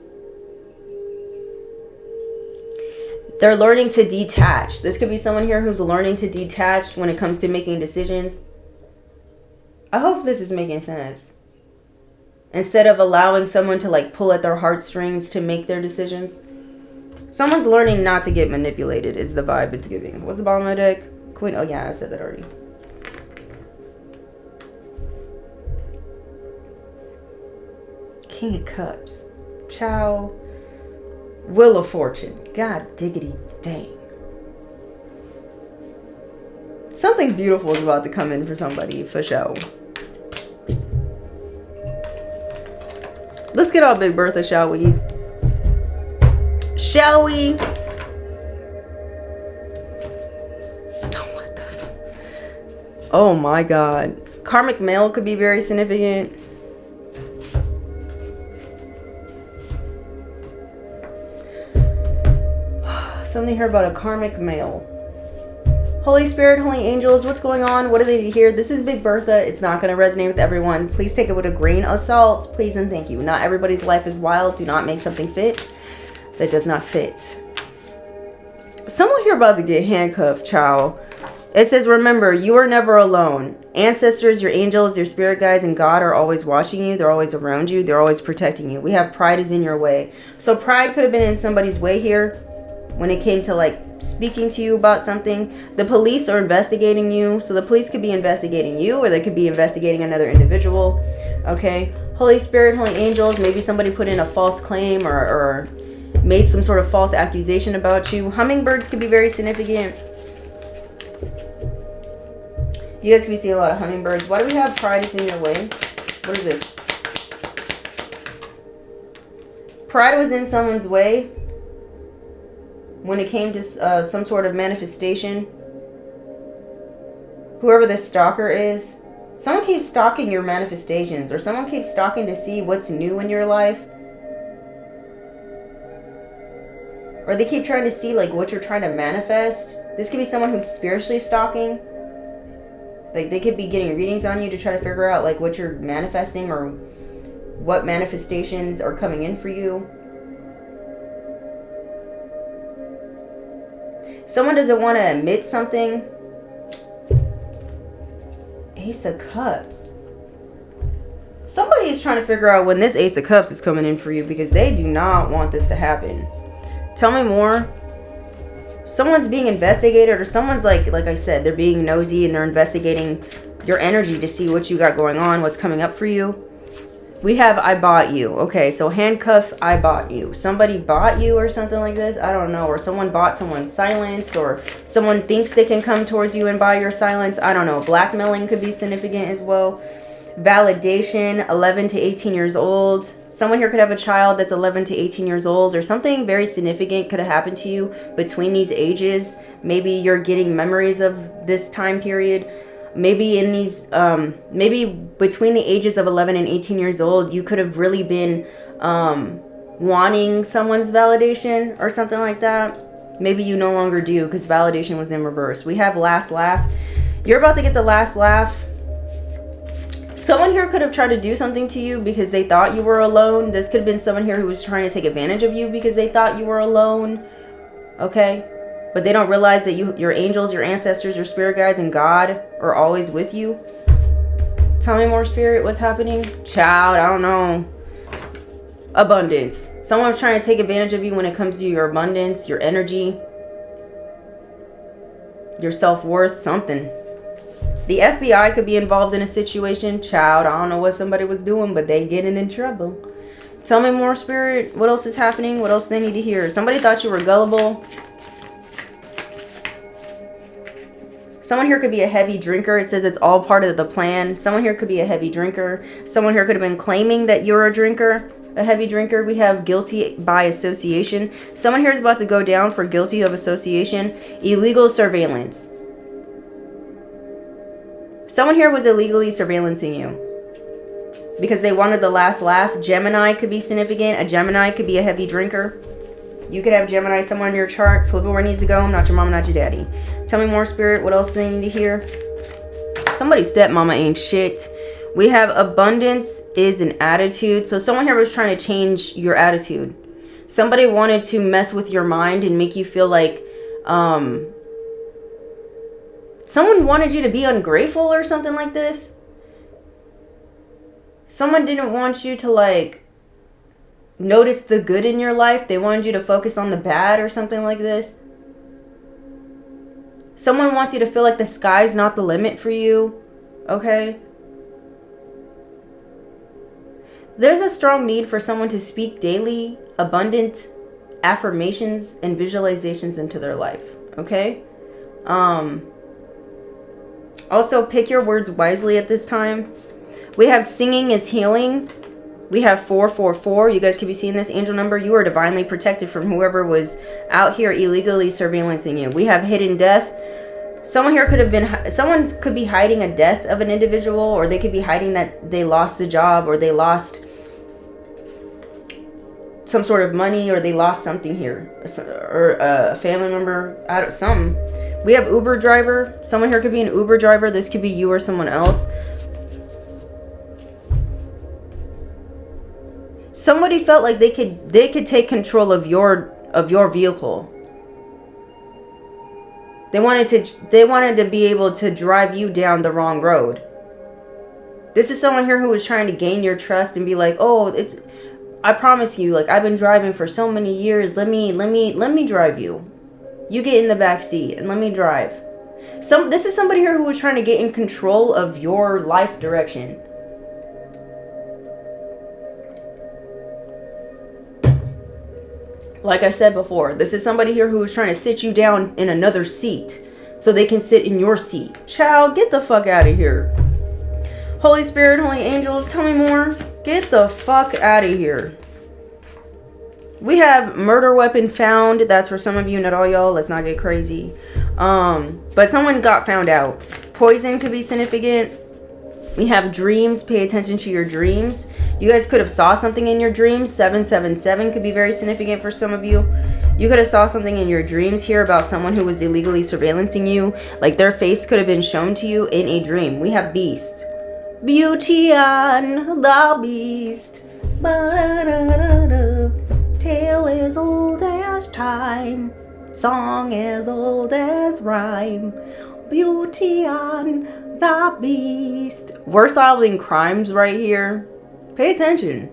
They're learning to detach. This could be someone here who's learning to detach when it comes to making decisions. I hope this is making sense. Instead of allowing someone to like pull at their heartstrings to make their decisions. Someone's learning not to get manipulated is the vibe it's giving. What's the bottom of my deck? Queen. Oh yeah, I said that already. King of Cups. Ciao. Wheel of Fortune. God diggity dang. Something beautiful is about to come in for somebody, for sure. Let's get all Big Bertha, shall we? Shall we? What the? Oh my God. Karmic male could be very significant. Something here about a karmic male. Holy Spirit, Holy Angels, what's going on? What do they need to hear? This is Big Bertha. It's not going to resonate with everyone. Please take it with a grain of salt. Please and thank you. Not everybody's life is wild. Do not make something fit that does not fit. Someone here about to get handcuffed, child. It says, remember, you are never alone. Ancestors, your angels, your spirit guides, and God are always watching you. They're always around you. They're always protecting you. We have pride is in your way. So pride could have been in somebody's way here. When it came to like speaking to you about something. The police are investigating you. So the police could be investigating you, or they could be investigating another individual. Okay. Holy Spirit, Holy Angels. Maybe somebody put in a false claim or made some sort of false accusation about you. Hummingbirds could be very significant. You guys can be seeing a lot of hummingbirds. Why do we have pride is in your way? What is this? Pride was in someone's way when it came to some sort of manifestation. Whoever this stalker is, someone keeps stalking your manifestations, or someone keeps stalking to see what's new in your life. Or they keep trying to see like what you're trying to manifest. This could be someone who's spiritually stalking. Like they could be getting readings on you to try to figure out like what you're manifesting or what manifestations are coming in for you. Someone doesn't want to admit something. Ace of Cups. Somebody is trying to figure out when this Ace of Cups is coming in for you because they do not want this to happen. Tell me more. Someone's being investigated, or someone's like I said, they're being nosy and they're investigating your energy to see what you got going on, what's coming up for you. We have I bought you. Okay, so handcuff, I bought you. Somebody bought you or something like this. I don't know. Or someone bought someone's silence, or someone thinks they can come towards you and buy your silence. I don't know. Blackmailing could be significant as well. Validation, 11 to 18 years old. Someone here could have a child that's 11 to 18 years old, or something very significant could have happened to you between these ages. Maybe you're getting memories of this time period. Maybe in these, maybe between the ages of 11 and 18 years old, you could have really been wanting someone's validation or something like that. Maybe you no longer do, because validation was in reverse. We have last laugh. You're about to get the last laugh. Someone here could have tried to do something to you because they thought you were alone. This could have been someone here who was trying to take advantage of you because they thought you were alone. Okay? But they don't realize that your angels, your ancestors, your spirit guides, and God are always with you. Tell me more, Spirit. What's happening? Child, I don't know. Abundance. Someone's trying to take advantage of you when it comes to your abundance, your energy, your self-worth, something. The FBI could be involved in a situation. Child, I don't know what somebody was doing, but they getting in trouble. Tell me more, Spirit. What else is happening? What else do they need to hear? Somebody thought you were gullible. Someone here could be a heavy drinker. It says it's all part of the plan. Someone here could be a heavy drinker. Someone here could have been claiming that you're a drinker, a heavy drinker. We have guilty by association. Someone here is about to go down for guilty of association. Illegal surveillance. Someone here was illegally surveillancing you because they wanted the last laugh. Gemini could be significant. A Gemini could be a heavy drinker. You could have Gemini somewhere in your chart. Flip it where it needs to go. Not your mama, not your daddy. Tell me more, Spirit. What else do they need to hear? Somebody's stepmama ain't shit. We have abundance is an attitude. So someone here was trying to change your attitude. Somebody wanted to mess with your mind and make you feel like someone wanted you to be ungrateful or something like this. Someone didn't want you to like notice the good in your life. They wanted you to focus on the bad or something like this. Someone wants you to feel like the sky's not the limit for you. Okay? There's a strong need for someone to speak daily, abundant affirmations and visualizations into their life. Okay? Also, pick your words wisely at this time. We have singing is healing. We have 444. You guys could be seeing this angel number. You are divinely protected from whoever was out here illegally surveillancing you. We have hidden death. Someone here could have been, someone could be hiding a death of an individual, or they could be hiding that they lost a job, or they lost some sort of money, or they lost something here, or a family member, something. We have Uber driver. Someone here could be an Uber driver. This could be you or someone else. Somebody felt like they could take control of your vehicle. They wanted to be able to drive you down the wrong road. This is someone here who was trying to gain your trust and be like, "Oh, I promise you, like I've been driving for so many years. Let me drive you. You get in the back seat and let me drive." This is somebody here who was trying to get in control of your life direction. Like I said before, this is somebody here who is trying to sit you down in another seat so they can sit in your seat. Child, get the fuck out of here. Holy Spirit, Holy Angels, tell me more. Get the fuck out of here. We have murder weapon found. That's for some of you, not all y'all. Let's not get crazy. But someone got found out. Poison could be significant. We have dreams. Pay attention to your dreams. You guys could have saw something in your dreams. 777 could be very significant for some of you. You could have saw something in your dreams here about someone who was illegally surveillancing you. Like their face could have been shown to you in a dream. We have beast. Beauty and the beast. Ba-da-da-da-da. Tale as old as time. Song as old as rhyme. Beauty and the beast. We're solving crimes right here. Pay attention.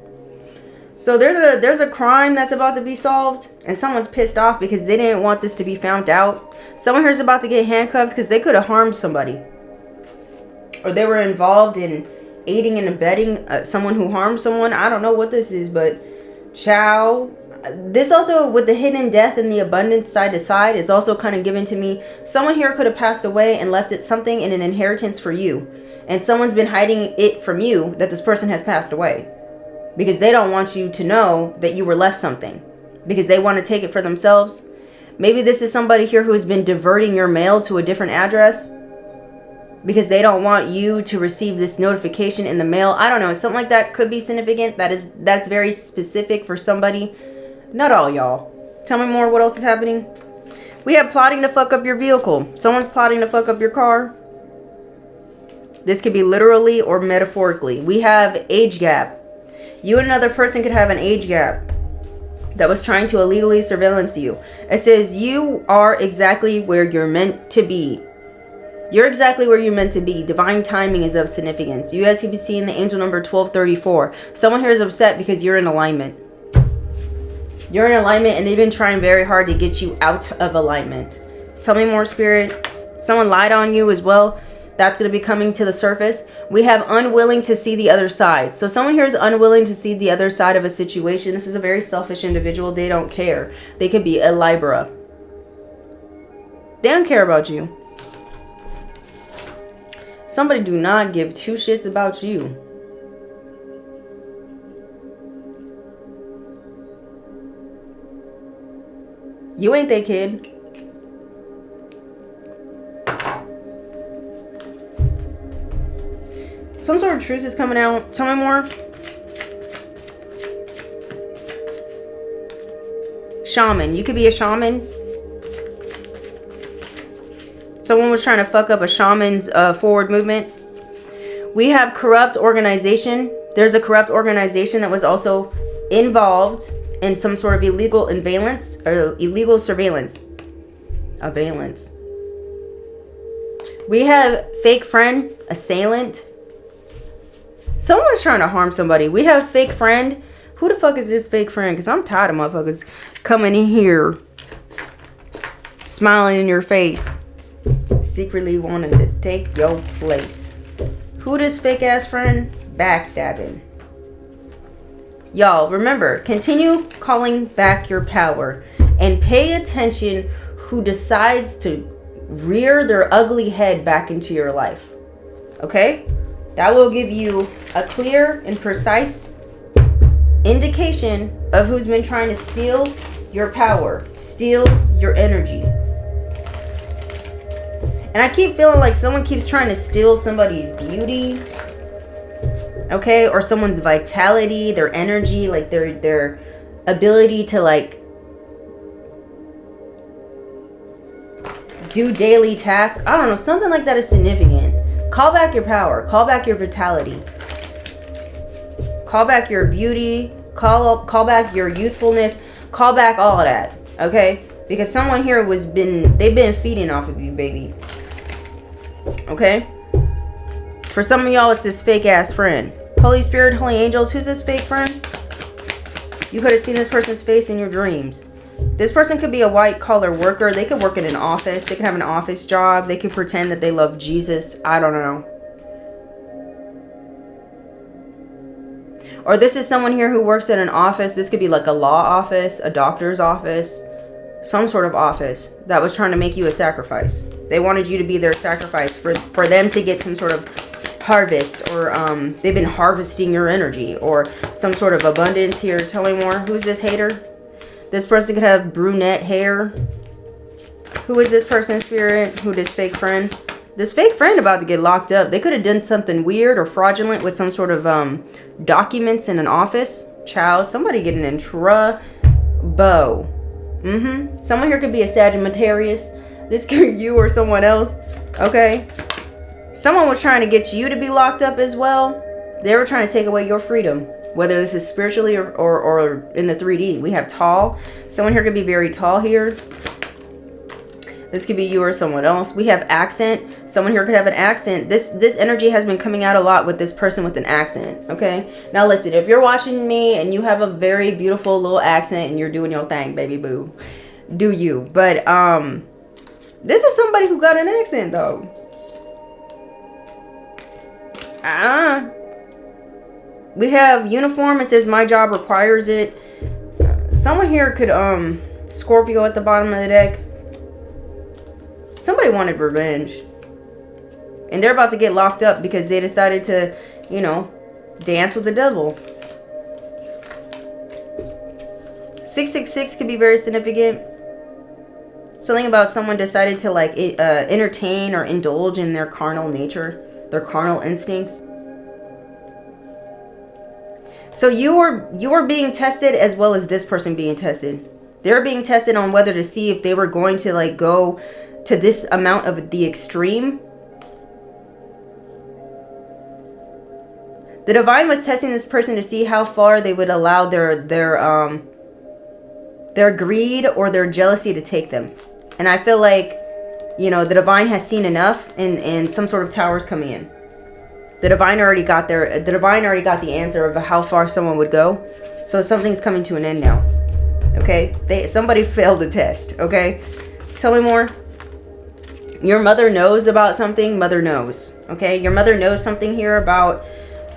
So there's a crime that's about to be solved, and someone's pissed off because they didn't want this to be found out. Someone here's about to get handcuffed because they could have harmed somebody. or they were involved in aiding and abetting someone who harmed someone. I don't know what this is, but ciao. This also, with the hidden death and the abundance side to side, it's also kind of given to me. Someone here could have passed away and left it something in an inheritance for you. And someone's been hiding it from you that this person has passed away. Because they don't want you to know that you were left something. Because they want to take it for themselves. Maybe this is somebody here who has been diverting your mail to a different address. Because they don't want you to receive this notification in the mail. I don't know. Something like that could be significant. That's very specific for somebody. Not all, y'all. Tell me more. What else is happening? We have plotting to fuck up your vehicle. Someone's plotting to fuck up your car. This could be literally or metaphorically. We have age gap. You and another person could have an age gap that was trying to illegally surveillance you. It says you are exactly where you're meant to be. You're exactly where you're meant to be. Divine timing is of significance. You guys could be seeing the angel number 1234. Someone here is upset because you're in alignment. You're in alignment and they've been trying very hard to get you out of alignment. Tell me more, Spirit. Someone lied on you as well. That's going to be coming to the surface. We have unwilling to see the other side. So someone here is unwilling to see the other side of a situation. This is a very selfish individual. They don't care. They could be a Libra. They don't care about you. Somebody do not give two shits about you. You ain't that kid. Some sort of truth is coming out. Tell me more. Shaman. You could be a shaman. Someone was trying to fuck up a shaman's forward movement. We have corrupt organization. There's a corrupt organization that was also involved in some sort of illegal surveillance. We have fake friend, assailant. Someone was trying to harm somebody. We have fake friend. Who the fuck is this fake friend? Because I'm tired of motherfuckers coming in here smiling in your face, secretly wanting to take your place. Who this fake ass friend? Backstabbing. Y'all, remember, continue calling back your power and pay attention who decides to rear their ugly head back into your life. Okay? That will give you a clear and precise indication of who's been trying to steal your power, steal your energy. And I keep feeling like someone keeps trying to steal somebody's beauty. Okay, or someone's vitality, their energy, like their ability to like do daily tasks. I don't know, something like that is significant. Call back your power, call back your vitality, call back your beauty, call back your youthfulness, call back all of that. Okay, because someone here they've been feeding off of you, baby. Okay, for some of y'all it's this fake ass friend. Holy Spirit, holy angels, who's this fake friend? You could have seen this person's face in your dreams. This person could be a white collar worker. They could work in an office. They could have an office job. They could pretend that they love Jesus. I don't know. Or this is someone here who works in an office. This could be like a law office, a doctor's office, some sort of office that was trying to make you a sacrifice. They wanted you to be their sacrifice for them to get some sort of harvest, or they've been harvesting your energy, or some sort of abundance here. Tell me more. Who's this hater? This person could have brunette hair. Who is this person, Spirit? Who this fake friend? This fake friend about to get locked up. They could have done something weird or fraudulent with some sort of documents in an office. Child, somebody getting in trouble. Someone here could be a Sagittarius. This could be you or someone else. Okay. Someone was trying to get you to be locked up as well. They were trying to take away your freedom. Whether this is spiritually or in the 3D. We have tall. Someone here could be very tall here. This could be you or someone else. We have accent. Someone here could have an accent. This energy has been coming out a lot with this person with an accent. Okay. Now listen, if you're watching me and you have a very beautiful little accent and you're doing your thing, baby boo, do you. But this is somebody who got an accent though. We have uniform. It says my job requires it. Someone here could, Scorpio at the bottom of the deck. Somebody wanted revenge. And they're about to get locked up because they decided to, you know, dance with the devil. 666 could be very significant. Something about someone decided to like entertain or indulge in their carnal nature, their carnal instincts. So you are being tested as well as this person being tested. They're being tested on whether to see if they were going to like go to this amount of the extreme. The divine was testing this person to see how far they would allow their greed or their jealousy to take them. And I feel like, you know, the divine has seen enough, and some sort of tower's coming in. The divine already got there. The divine already got the answer of how far someone would go. So something's coming to an end now. Okay? Somebody failed the test. Okay? Tell me more. Your mother knows about something. Mother knows. Okay? Your mother knows something here about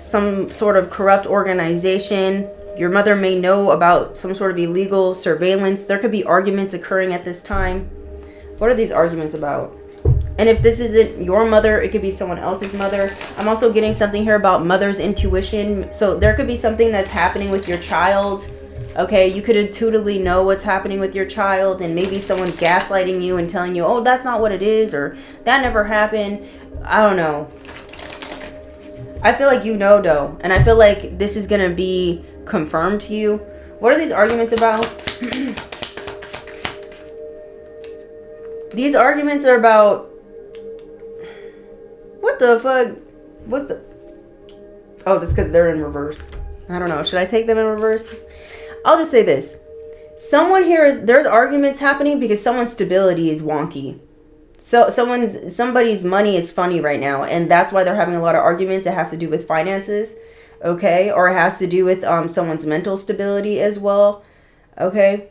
some sort of corrupt organization. Your mother may know about some sort of illegal surveillance. There could be arguments occurring at this time. What are these arguments about? And if this isn't your mother, it could be someone else's mother. I'm also getting something here about mother's intuition. So there could be something that's happening with your child. Okay, you could intuitively know what's happening with your child, and maybe someone's gaslighting you and telling you, oh, that's not what it is, or that never happened. I don't know. I feel like you know, though. And I feel like this is going to be confirmed to you. What are these arguments about? These arguments are about... What the fuck? What's the... Oh, that's because they're in reverse. I don't know. Should I take them in reverse? I'll just say this. Someone here is... There's arguments happening because someone's stability is wonky. So somebody's money is funny right now. And that's why they're having a lot of arguments. It has to do with finances. Okay? Or it has to do with someone's mental stability as well. Okay?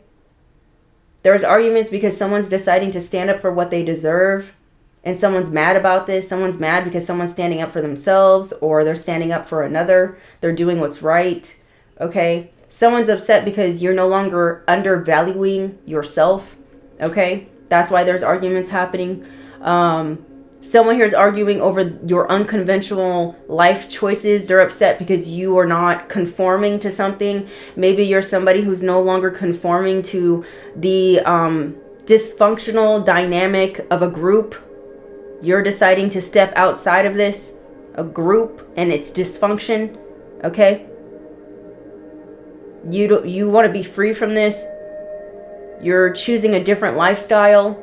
There's arguments because someone's deciding to stand up for what they deserve. And someone's mad about this. Someone's mad because someone's standing up for themselves. Or they're standing up for another. They're doing what's right. Okay? Someone's upset because you're no longer undervaluing yourself. Okay? That's why there's arguments happening. Someone here is arguing over your unconventional life choices. They're upset because you are not conforming to something. Maybe you're somebody who's no longer conforming to the dysfunctional dynamic of a group. You're deciding to step outside of this, a group, and its dysfunction. Okay? You want to be free from this. You're choosing a different lifestyle.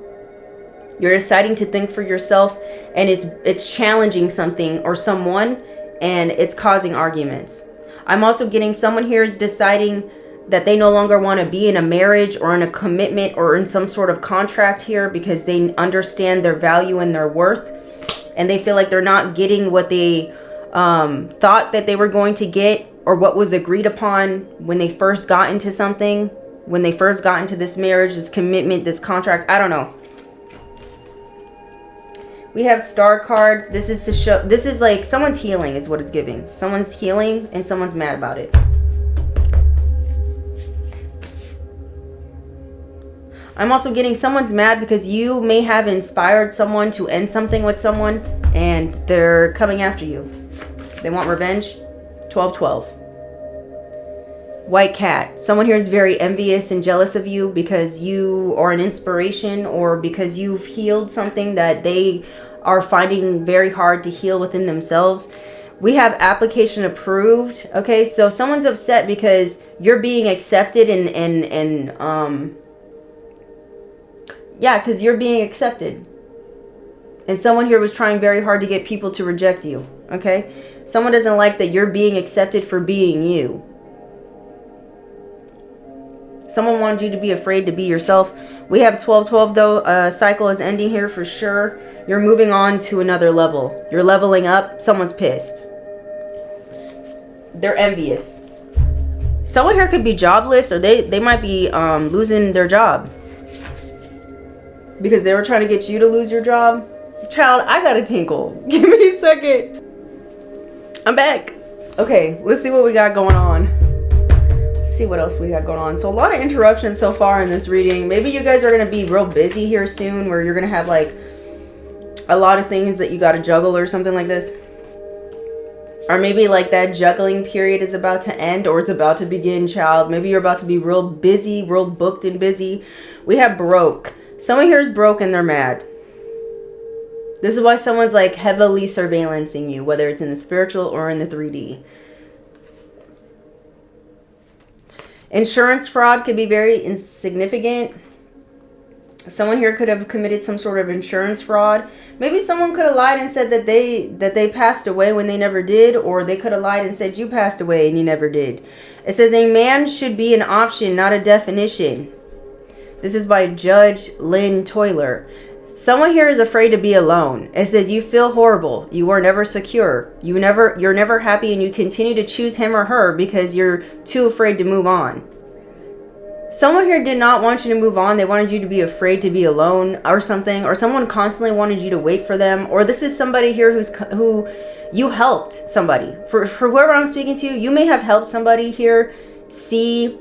You're deciding to think for yourself, and it's challenging something or someone, and it's causing arguments. I'm also getting someone here is deciding that they no longer want to be in a marriage or in a commitment or in some sort of contract here because they understand their value and their worth, and they feel like they're not getting what they thought that they were going to get or what was agreed upon when they first got into something, when they first got into this marriage, this commitment, this contract. I don't know. We have Star card. This is to show, this is like someone's healing is what it's giving. Someone's healing and someone's mad about it. I'm also getting someone's mad because you may have inspired someone to end something with someone and they're coming after you. They want revenge. 1212. White cat. Someone here is very envious and jealous of you because you are an inspiration or because you've healed something that they are finding very hard to heal within themselves. We have application approved. Okay, so someone's upset because you're being accepted yeah, because you're being accepted. And someone here was trying very hard to get people to reject you. Okay, someone doesn't like that you're being accepted for being you. Someone wanted you to be afraid to be yourself. We have 1212 though. Cycle is ending here for sure. You're moving on to another level. You're leveling up. Someone's pissed. They're envious. Someone here could be jobless or they might be losing their job. Because they were trying to get you to lose your job. Child, I got a tinkle. Give me a second. I'm back. Okay, let's see what we got going on. Let's see what else we got going on. So a lot of interruptions so far in this reading. Maybe you guys are going to be real busy here soon, where you're going to have like a lot of things that you got to juggle or something like this. Or maybe like that juggling period is about to end, or it's about to begin, child. Maybe you're about to be real busy, real booked and busy. We have broke. Someone here is broke and they're mad. This is why someone's like heavily surveillancing you, whether it's in the spiritual or in the 3D. Insurance fraud could be very insignificant. Someone here could have committed some sort of insurance fraud. Maybe someone could have lied and said that they passed away when they never did, or they could have lied and said you passed away and you never did. It says a man should be an option, not a definition. This is by Judge Lynn Toiler. Someone here is afraid to be alone. It says you feel horrible. You are never secure. You're never happy, and you continue to choose him or her because you're too afraid to move on. Someone here did not want you to move on. They wanted you to be afraid to be alone or something, or someone constantly wanted you to wait for them. Or this is somebody here who you helped somebody. For whoever I'm speaking to, you may have helped somebody here see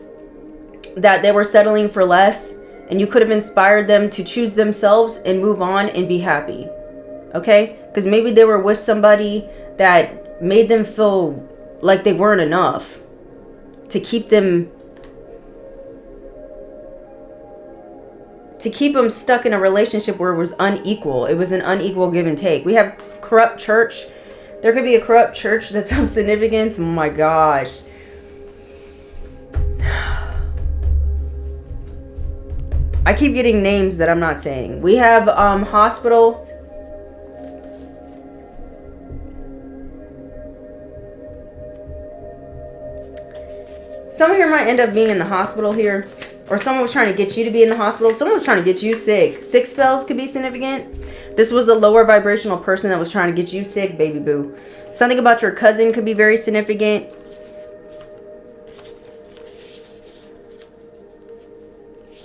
that they were settling for less. And you could have inspired them to choose themselves and move on and be happy. Okay? Because maybe they were with somebody that made them feel like they weren't enough. To keep them stuck in a relationship where it was unequal. It was an unequal give and take. We have corrupt church. There could be a corrupt church that's of significance. Oh my gosh. I keep getting names that I'm not saying. We have hospital. Someone here might end up being in the hospital here. Or someone was trying to get you to be in the hospital. Someone was trying to get you sick. Sick spells could be significant. This was a lower vibrational person that was trying to get you sick, baby boo. Something about your cousin could be very significant.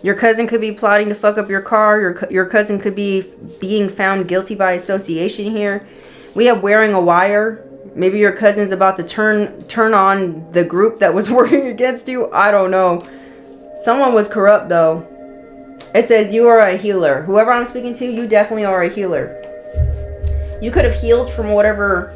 Your cousin could be plotting to fuck up your car. Your cousin could be being found guilty by association here. We have wearing a wire. Maybe your cousin's about to turn on the group that was working against you. I don't know. Someone was corrupt though. It says you are a healer. Whoever I'm speaking to, you definitely are a healer. You could have healed from whatever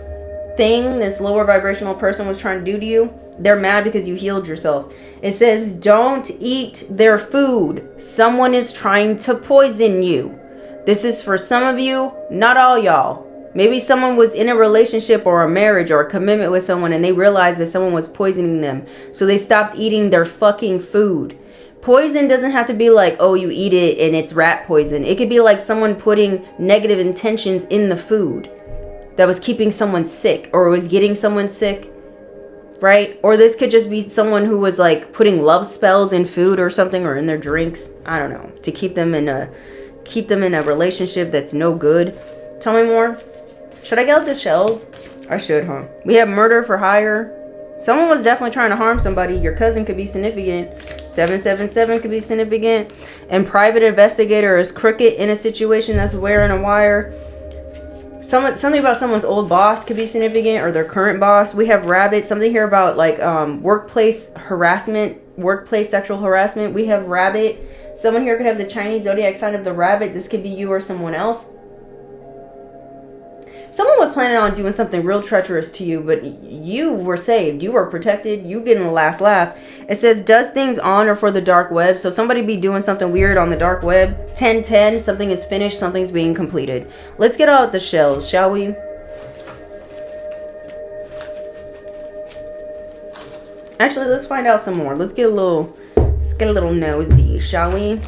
thing this lower vibrational person was trying to do to you. They're mad because you healed yourself. It says, don't eat their food. Someone is trying to poison you. This is for some of you, not all y'all. Maybe someone was in a relationship or a marriage or a commitment with someone and they realized that someone was poisoning them. So they stopped eating their fucking food. Poison doesn't have to be like, oh, you eat it and it's rat poison. It could be like someone putting negative intentions in the food that was keeping someone sick or was getting someone sick. Right? Or this could just be someone who was like putting love spells in food or something, or in their drinks. I don't know. To keep them in a relationship that's no good. Tell me more. Should I get out the shells? I should, huh? We have murder for hire. Someone was definitely trying to harm somebody. Your cousin could be significant. 777 could be significant. And private investigator is crooked in a situation that's wearing a wire. Something about someone's old boss could be significant, or their current boss. We have rabbit. Something here about like workplace harassment, workplace sexual harassment. We have rabbit. Someone here could have the Chinese zodiac sign of the rabbit. This could be you or someone else. Someone was planning on doing something real treacherous to you, but you were saved. You were protected. You getting the last laugh. It says, does things on or for the dark web. So somebody be doing something weird on the dark web. 1010, something is finished. Something's being completed. Let's get out the shells, shall we? Actually, let's find out some more. Let's get a little nosy, shall we?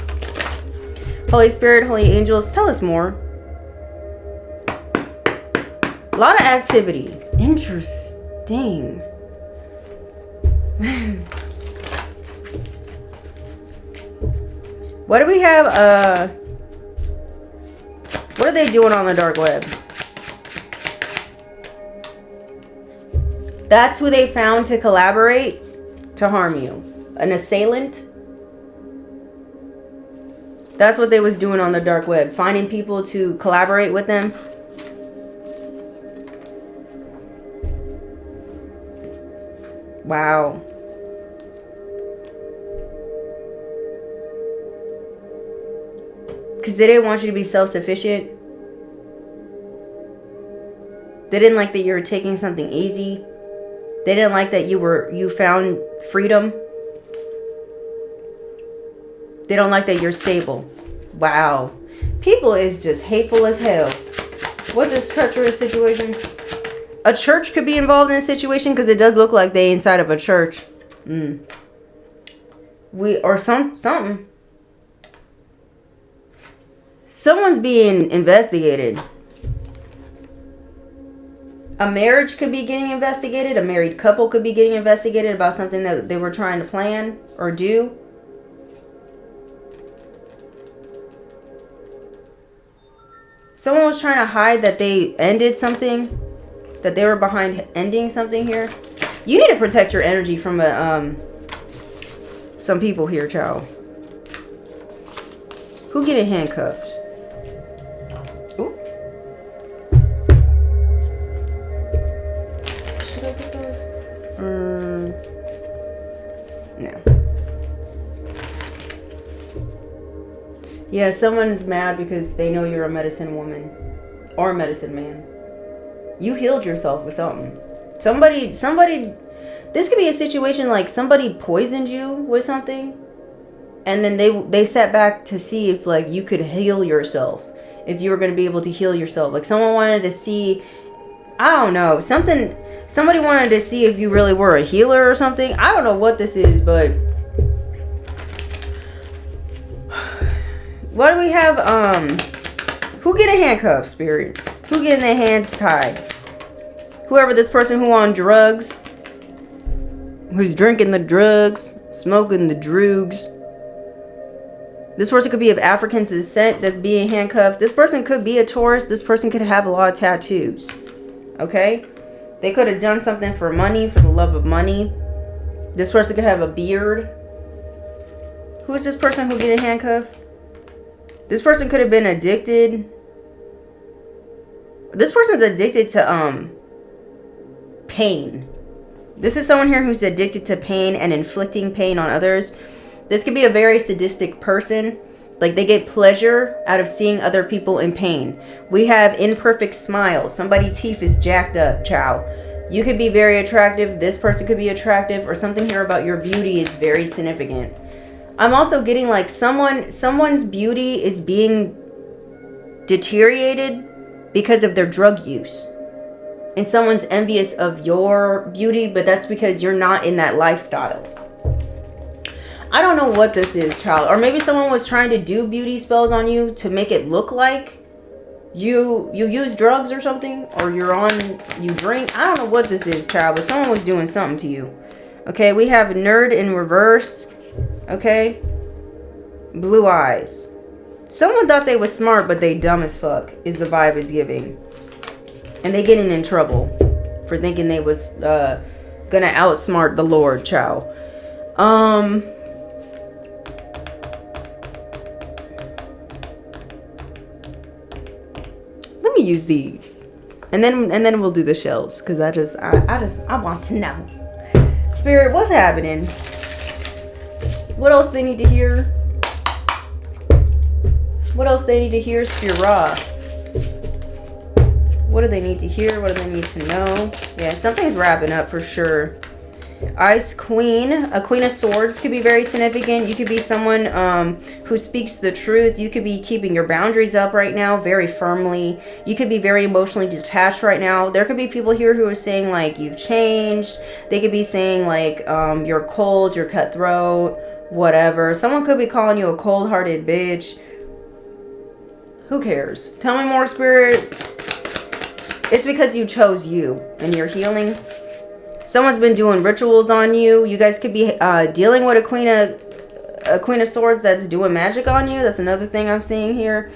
Holy Spirit, Holy Angels, tell us more. A lot of activity. Interesting. What do we have? What are they doing on the dark web? That's who they found to collaborate to harm you. An assailant. That's what they was doing on the dark web. Finding people to collaborate with them. Wow. Because they didn't want you to be self-sufficient. They didn't like that you were taking something easy. They didn't like that you found freedom. They don't like that you're stable. Wow. People is just hateful as hell. What's this treacherous situation? A church could be involved in a situation because it does look like they inside of a church. Something. Someone's being investigated. A marriage could be getting investigated. A married couple could be getting investigated about something that they were trying to plan or do. Someone was trying to hide that they ended something. That they were behind ending something here. You need to protect your energy from some people here, child. Who getting handcuffed? Ooh. Should I get those? No. Yeah, someone's mad because they know you're a medicine woman or a medicine man. You healed yourself with something. Somebody, this could be a situation like somebody poisoned you with something. And then they sat back to see if like you could heal yourself. If you were going to be able to heal yourself. Like someone wanted to see, I don't know, somebody wanted to see if you really were a healer or something. I don't know what this is, but what do we have? Who getting handcuffed, spirit? Who getting their hands tied? Whoever this person who on drugs, who's drinking the drugs, smoking the droogs. This person could be of African descent that's being handcuffed. This person could be a Taurus. This person could have a lot of tattoos. Okay? They could have done something for money, for the love of money. This person could have a beard. Who is this person who getting handcuffed? This person could have been addicted. This person's addicted to pain. This is someone here who's addicted to pain and inflicting pain on others. This could be a very sadistic person. Like they get pleasure out of seeing other people in pain. We have imperfect smiles. Somebody's teeth is jacked up, chow. You could be very attractive. This person could be attractive, or something here about your beauty is very significant. I'm also getting like someone's beauty is being deteriorated because of their drug use. And someone's envious of your beauty, but that's because you're not in that lifestyle. I don't know what this is, child. Or maybe someone was trying to do beauty spells on you to make it look like you use drugs or something, or you drink. I don't know what this is, child, but someone was doing something to you. Okay, we have nerd in reverse. Okay, blue eyes. Someone thought they was smart, but they dumb as fuck is the vibe it's giving. And they getting in trouble for thinking they was gonna outsmart the Lord, chow. Let me use these, and then we'll do the shells, because I want to know, Spirit, what's happening? What else they need to hear? What else they need to hear, Spirit? What do they need to hear? What do they need to know? Yeah, something's wrapping up for sure. Ice Queen. A Queen of Swords could be very significant. You could be someone who speaks the truth. You could be keeping your boundaries up right now very firmly. You could be very emotionally detached right now. There could be people here who are saying like you've changed. They could be saying like you're cold, you're cutthroat, whatever. Someone could be calling you a cold-hearted bitch. Who cares? Tell me more, Spirit. It's because you chose you and you're healing. Someone's been doing rituals on you. You guys could be dealing with a Queen of Swords that's doing magic on you. That's another thing I'm seeing here.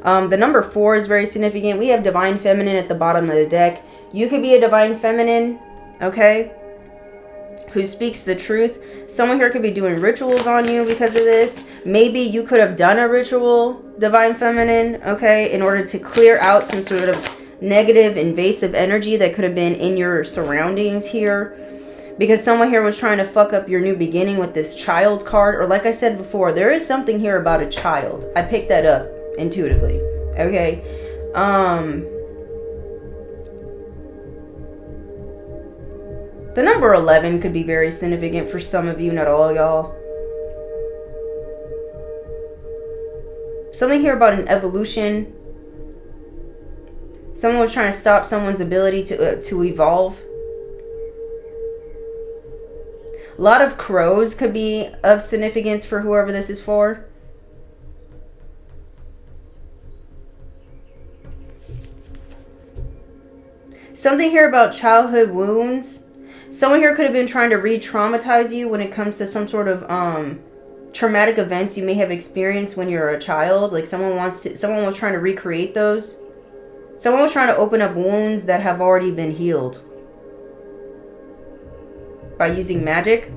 The number 4 is very significant. We have Divine Feminine at the bottom of the deck. You could be a Divine Feminine, okay, who speaks the truth. Someone here could be doing rituals on you because of this. Maybe you could have done a ritual, Divine Feminine, okay, in order to clear out some sort of negative invasive energy that could have been in your surroundings here. Because someone here was trying to fuck up your new beginning with this child card. Or like I said before, there is something here about a child. I picked that up intuitively. Okay. The number 11 could be very significant for some of you, not all y'all. Something here about an evolution. Someone was trying to stop someone's ability to evolve. A lot of crows could be of significance for whoever this is for. Something here about childhood wounds. Someone here could have been trying to re-traumatize you when it comes to some sort of traumatic events you may have experienced when you're a child. Like someone was trying to recreate those. Someone was trying to open up wounds that have already been healed by using magic.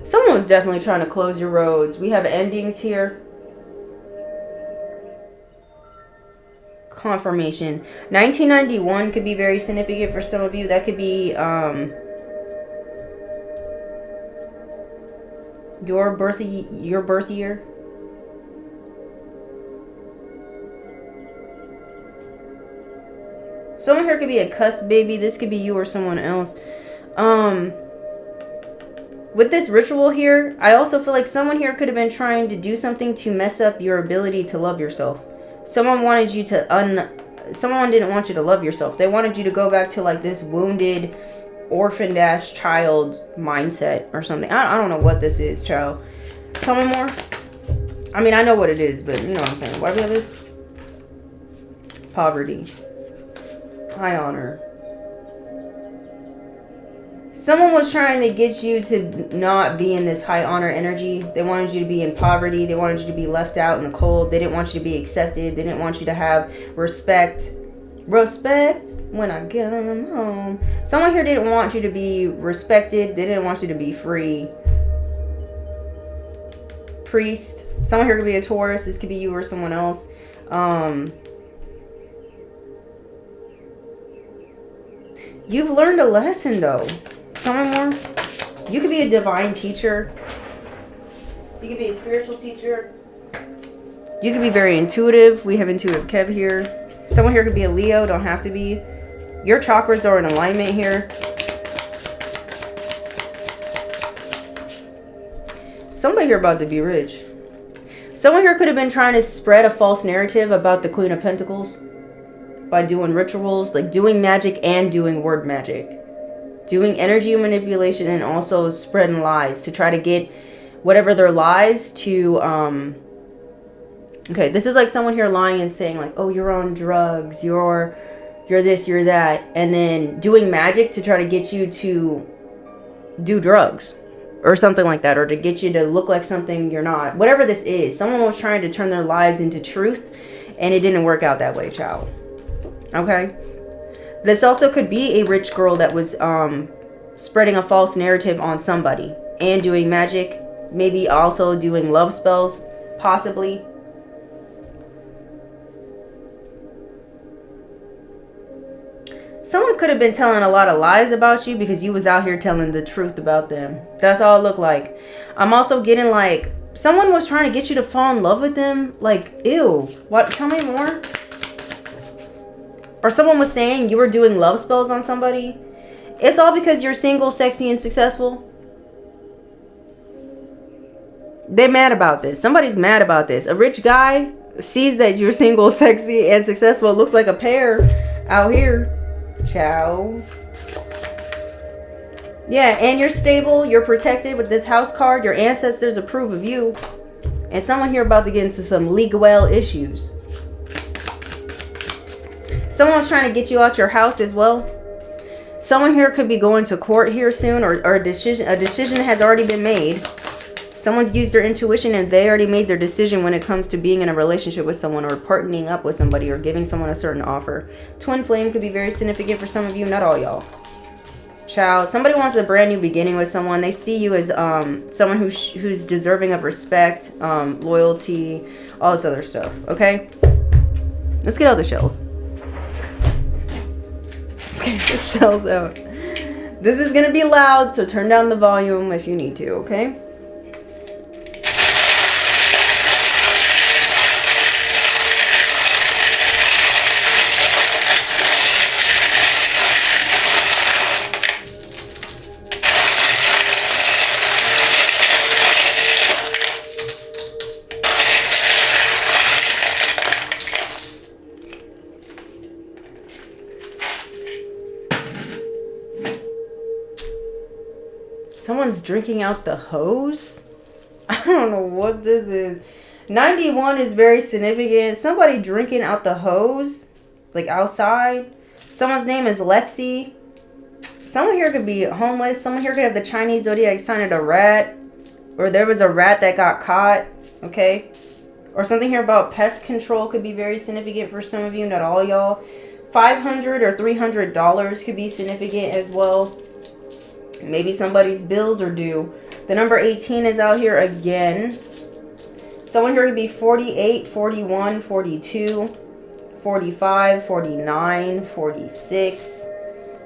Someone was definitely trying to close your roads. We have endings here. Confirmation. 1991 could be very significant for some of you. That could be your birth year. Someone here could be a cusp baby. This could be you or someone else. With this ritual here, I also feel like someone here could have been trying to do something to mess up your ability to love yourself. Someone wanted you to someone didn't want you to love yourself. They wanted you to go back to like this wounded, orphaned-ass child mindset or something. I don't know what this is, child. Tell me more. I mean, I know what it is, but you know what I'm saying. What do we have this? Poverty. High honor. Someone was trying to get you to not be in this high honor energy. They wanted you to be in poverty. They wanted you to be left out in the cold. They didn't want you to be accepted. They didn't want you to have respect. Respect when I get home. Someone here didn't want you to be respected. They didn't want you to be free. Priest. Someone here could be a Taurus. This could be you or someone else. You've learned a lesson though. Tell me more. You could be a divine teacher. You could be a spiritual teacher. You could be very intuitive. We have intuitive Kev here. Someone here could be a Leo. Don't have to be. Your chakras are in alignment here. Somebody here about to be rich. Someone here could have been trying to spread a false narrative about the Queen of Pentacles by doing rituals, like doing magic and doing word magic. Doing energy manipulation and also spreading lies to try to get whatever their lies to okay, this is like someone here lying and saying like, oh, you're on drugs, you're this, you're that, and then doing magic to try to get you to do drugs or something like that, or to get you to look like something you're not. Whatever this is, someone was trying to turn their lies into truth and it didn't work out that way, child. Okay? This also could be a rich girl that was spreading a false narrative on somebody and doing magic. Maybe also doing love spells, possibly. Someone could have been telling a lot of lies about you because you was out here telling the truth about them. That's all it looked like. I'm also getting like someone was trying to get you to fall in love with them. Like, ew. What? Tell me more. Or someone was saying you were doing love spells on somebody. It's all because you're single, sexy, and successful. They're mad about this. Somebody's mad about this. A rich guy sees that you're single, sexy, and successful. It looks like a pair out here. Ciao. Yeah, and you're stable. You're protected with this house card. Your ancestors approve of you. And someone here about to get into some legal issues. Someone's trying to get you out your house as well. Someone here could be going to court here soon, or a decision has already been made. Someone's used their intuition and they already made their decision when it comes to being in a relationship with someone or partnering up with somebody or giving someone a certain offer. Twin flame could be very significant for some of you, not all y'all. Child, somebody wants a brand new beginning with someone. They see you as someone who's deserving of respect, loyalty, all this other stuff. Okay? Let's get out the shells. Let's get the shells out. This is going to be loud, so turn down the volume if you need to, okay? Someone's drinking out the hose? I don't know what this is. 91 is very significant. Somebody drinking out the hose, like outside. Someone's name is Lexi. Someone here could be homeless. Someone here could have the Chinese zodiac sign of a rat. Or there was a rat that got caught. Okay? Or something here about pest control could be very significant for some of you, not all y'all. $500 or $300 could be significant as well. Maybe somebody's bills are due. The number 18 is out here again. Someone here could be 48, 41, 42, 45, 49, 46.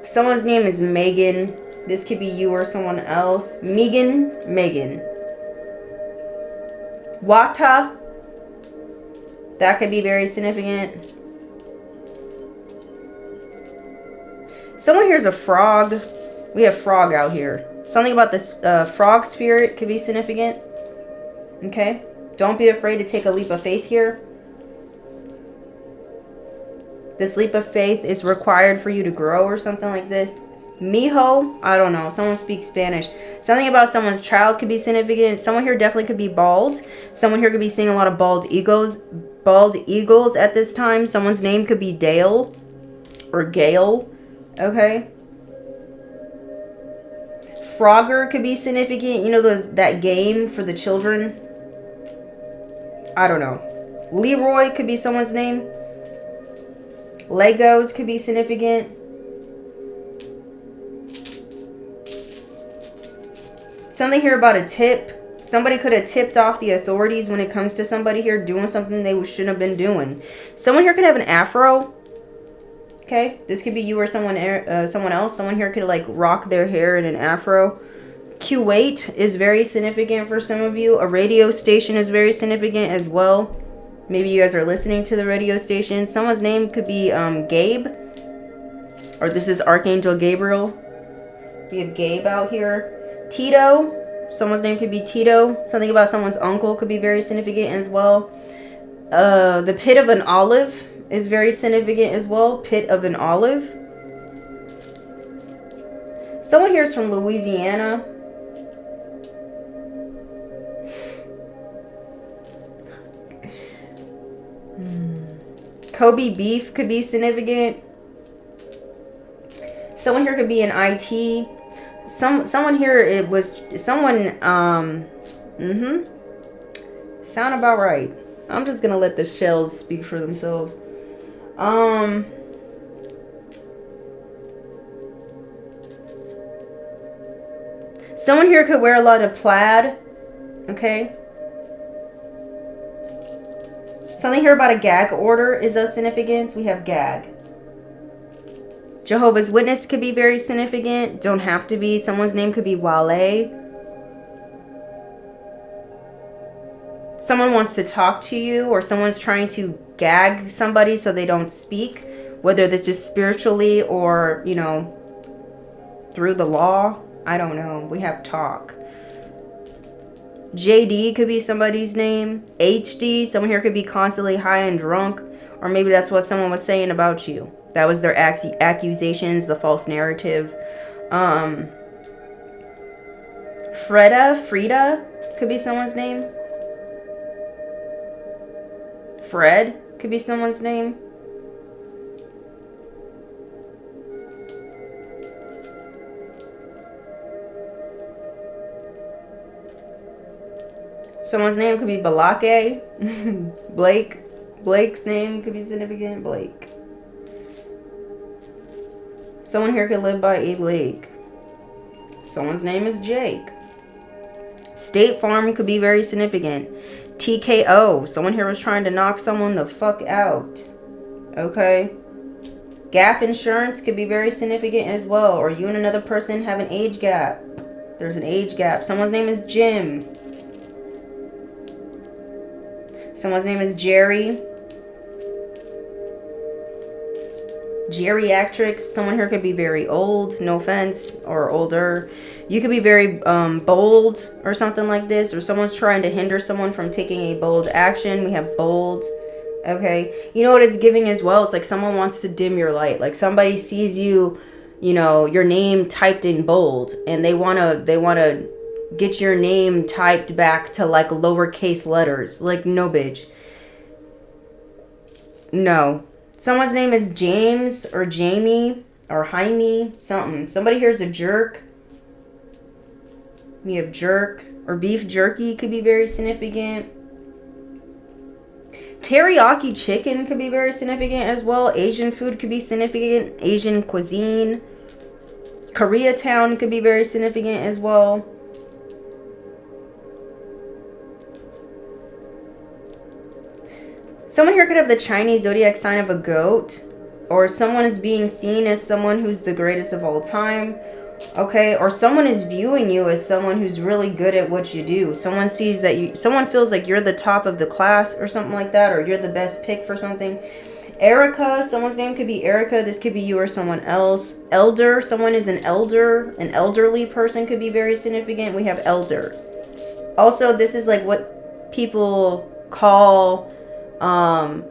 Someone's name is Megan. This could be you or someone else. Megan. Wata. That could be very significant. Someone here is a frog. We have frog out here. Something about this frog spirit could be significant. Okay? Don't be afraid to take a leap of faith here. This leap of faith is required for you to grow or something like this. Mijo, I don't know. Someone speaks Spanish. Something about someone's child could be significant. Someone here definitely could be bald. Someone here could be seeing a lot of bald eagles at this time. Someone's name could be Dale or Gail. Okay? Frogger could be significant. You know that game for the children? I don't know. Leroy could be someone's name. Legos could be significant. Something here about a tip. Somebody could have tipped off the authorities when it comes to somebody here doing something they shouldn't have been doing. Someone here could have an afro. Okay, this could be you or someone else. Someone here could like rock their hair in an afro. Q8 is very significant for some of you. A radio station is very significant as well. Maybe you guys are listening to the radio station. Someone's name could be Gabe. Or this is Archangel Gabriel. We have Gabe out here. Tito. Someone's name could be Tito. Something about someone's uncle could be very significant as well. The pit of an olive is very significant as well. Pit of an olive. Someone here is from Louisiana. Kobe beef could be significant. Someone here could be in IT. Someone here, it was someone sound about right. I'm just gonna let the shells speak for themselves. Someone here could wear a lot of plaid. Okay. Something here about a gag order is of significance. We have gag. Jehovah's Witness could be very significant. Don't have to be. Someone's name could be Wale. Someone wants to talk to you, or someone's trying to gag somebody so they don't speak. Whether this is spiritually or, you know, through the law. I don't know. We have talk. JD could be somebody's name. HD, someone here could be constantly high and drunk. Or maybe that's what someone was saying about you. That was their accusations, the false narrative. Frida could be someone's name. Fred could be someone's name. Someone's name could be Balake. Blake's name could be significant. Blake. Someone here could live by a lake. Someone's name is Jake. State Farm could be very significant. TKO. Someone here was trying to knock someone the fuck out. Okay. Gap insurance could be very significant as well. Or you and another person have an age gap. There's an age gap. Someone's name is Jim. Someone's name is Jerry. Geriatrics. Someone here could be very old, no offense, or older. You could be very bold or something like this. Or someone's trying to hinder someone from taking a bold action. We have bold. Okay. You know what it's giving as well? It's like someone wants to dim your light. Like somebody sees you, you know, your name typed in bold. And they want to get your name typed back to like lowercase letters. Like no bitch. No. Someone's name is James or Jamie or Jaime, something. Somebody here's a jerk. We have jerk or beef jerky could be very significant. Teriyaki chicken could be very significant as well. Asian food could be significant. Asian cuisine. Koreatown could be very significant as well. Someone here could have the Chinese zodiac sign of a goat. Or someone is being seen as someone who's the greatest of all time. Okay, or someone is viewing you as someone who's really good at what you do. Someone sees that you, someone feels like you're the top of the class or something like that, or you're the best pick for something. Erica, someone's name could be Erica. This could be you or someone else. Elder, someone is an elder. An elderly person could be very significant. We have elder. Also, this is like what people call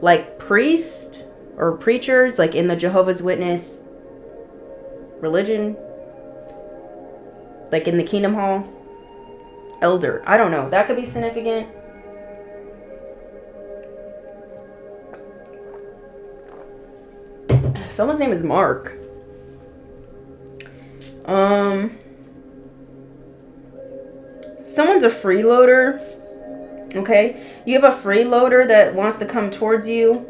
like priest or preachers, like in the Jehovah's Witness religion. Like in the Kingdom Hall. Elder. I don't know. That could be significant. Someone's name is Mark. Someone's a freeloader. Okay. You have a freeloader that wants to come towards you.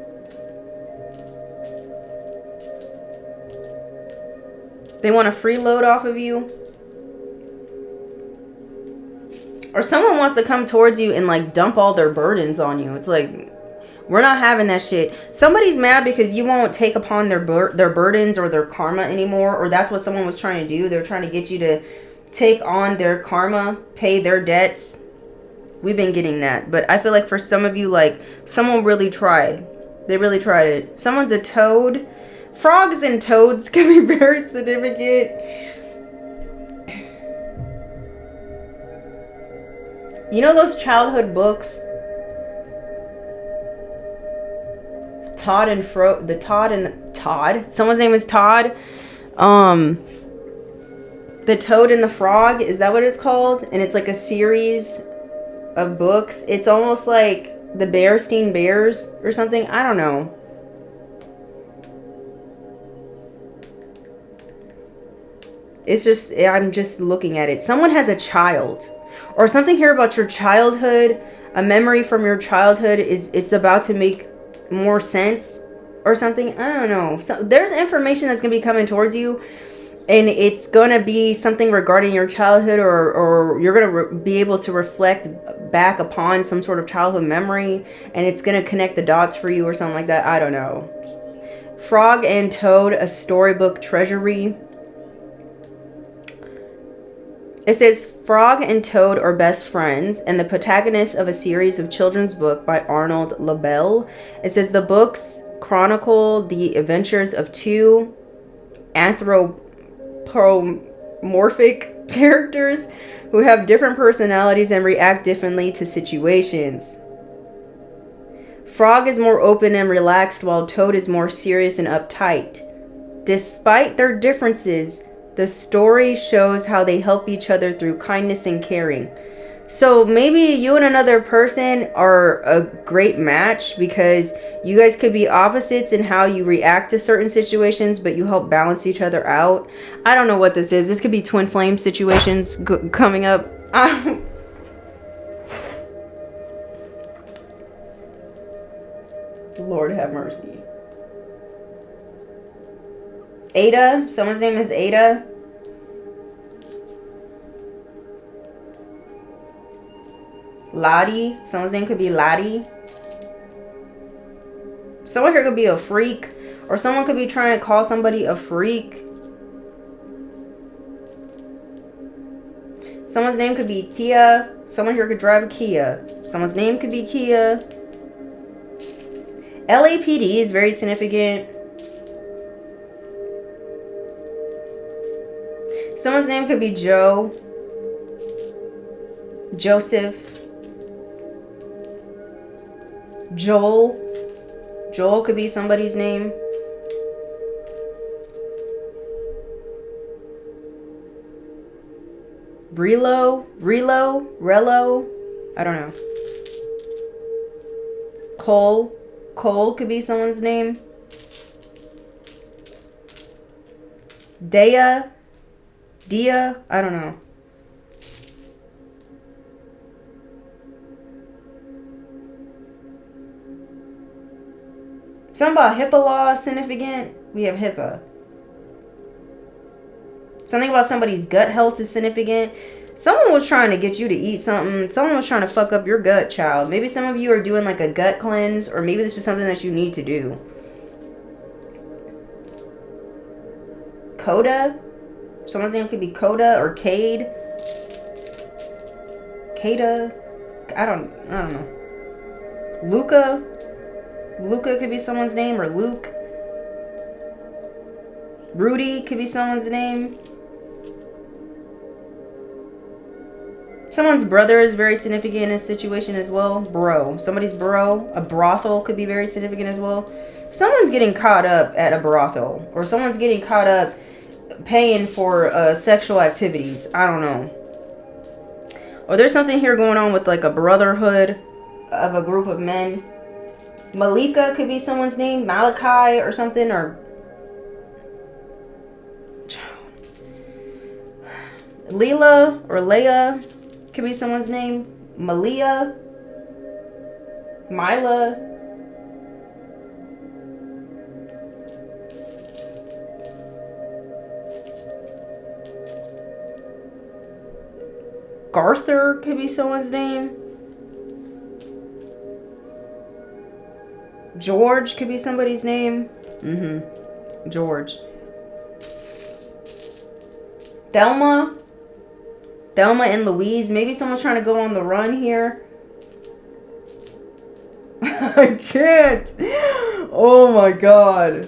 They want to freeload off of you. Or someone wants to come towards you and like dump all their burdens on you. It's like, we're not having that shit. Somebody's mad because you won't take upon their burdens or their karma anymore. Or that's what someone was trying to do. They're trying to get you to take on their karma, pay their debts. We've been getting that. But I feel like for some of you, like, someone really tried. They really tried it. Someone's a toad. Frogs and toads can be very significant. You know those childhood books? Todd. Someone's name is Todd. The Toad and the Frog. Is that what it's called? And it's like a series of books. It's almost like the Bearstein Bears or something. I don't know. It's just, I'm just looking at it. Someone has a child. Or something here about your childhood, a memory from your childhood it's about to make more sense or something. I don't know. So there's information that's going to be coming towards you, and it's going to be something regarding your childhood, or you're going to be able to reflect back upon some sort of childhood memory, and it's going to connect the dots for you or something like that. I don't know. Frog and Toad, a storybook treasury. It says, Frog and Toad are best friends and the protagonist of a series of children's book by Arnold Lobel. It says the books chronicle the adventures of two anthropomorphic characters who have different personalities and react differently to situations. Frog is more open and relaxed while Toad is more serious and uptight. Despite their differences, the story shows how they help each other through kindness and caring. So maybe you and another person are a great match because you guys could be opposites in how you react to certain situations, but you help balance each other out. I don't know what this is. This could be twin flame situations coming up. Lord have mercy. Ada. Someone's name is Ada. Lottie. Someone's name could be Lottie. Someone here could be a freak Or someone could be trying to call somebody a freak. Someone's name could be Tia. Someone here could drive a Kia. Someone's name could be Kia. LAPD is very significant. Someone's name could be Joe. Joseph. Joel. Joel could be somebody's name. Relo, I don't know. Cole could be someone's name. Dia, I don't know. Something about HIPAA law significant. We have HIPAA. Something about somebody's gut health is significant. Someone was trying to get you to eat something. Someone was trying to fuck up your gut, child. Maybe some of you are doing like a gut cleanse, or maybe this is something that you need to do. Coda. Someone's name could be Coda or Cade. Cada. I don't know. Luca could be someone's name, or Luke. Rudy could be someone's name. Someone's brother is very significant in a situation as well. Bro. Somebody's bro. A brothel could be very significant as well. Someone's getting caught up at a brothel. Or someone's getting caught up paying for sexual activities. I don't know. Or there's something here going on with like a brotherhood of a group of men. Malika could be someone's name. Malachi or something. Or Leela or Leia could be someone's name. Malia. Mila. Garther could be someone's name. George could be somebody's name. George. Thelma and Louise. Maybe someone's trying to go on the run here. I can't. Oh my god.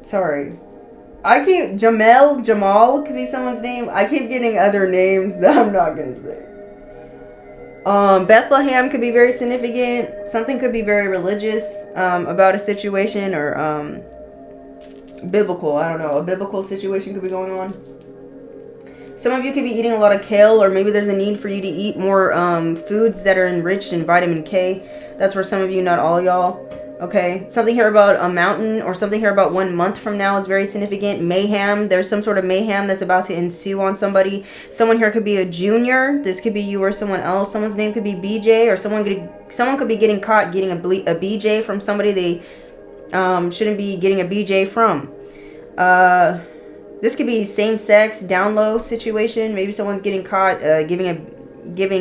Sorry. Jamal could be someone's name. I keep getting other names that I'm not going to say. Bethlehem could be very significant. Something could be very religious about a situation, or biblical. I don't know. A biblical situation could be going on. Some of you could be eating a lot of kale, or maybe there's a need for you to eat more foods that are enriched in vitamin K. That's for some of you, not all y'all. Okay, something here about a mountain, or something here about 1 month from now is very significant. Mayhem. There's some sort of mayhem that's about to ensue on somebody. Someone here could be a junior. This could be you or someone else. Someone's name could be BJ, or someone could be getting caught getting a BJ from somebody they shouldn't be getting a BJ from. This could be same-sex down low situation. Maybe someone's getting caught giving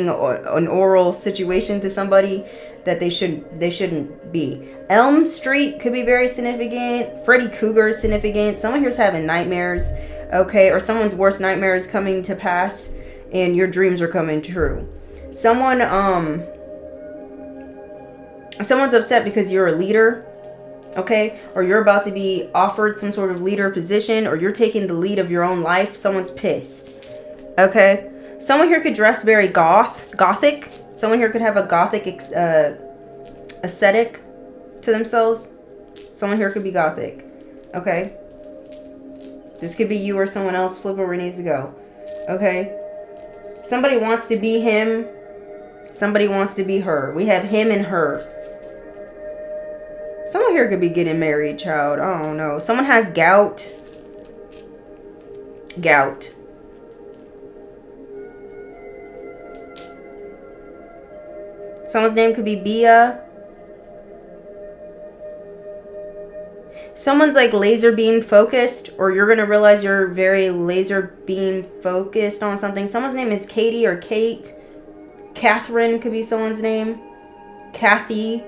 an oral situation to somebody that they shouldn't be. Elm Street could be very significant. Freddy Krueger is significant. Someone here's having nightmares, okay, or someone's worst nightmare is coming to pass, and your dreams are coming true. Someone's upset because you're a leader, okay, or you're about to be offered some sort of leader position, or you're taking the lead of your own life. Someone's pissed, okay. Someone here could dress very gothic. Someone here could have a gothic aesthetic to themselves. Someone here could be gothic. Okay. This could be you or someone else. Flip where it needs to go. Okay. Somebody wants to be him. Somebody wants to be her. We have him and her. Someone here could be getting married, child. I don't know. Someone has gout. Gout. Someone's name could be Bia. Someone's like laser beam focused, or you're going to realize you're very laser beam focused on something. Someone's name is Katie or Kate. Catherine could be someone's name. Kathy.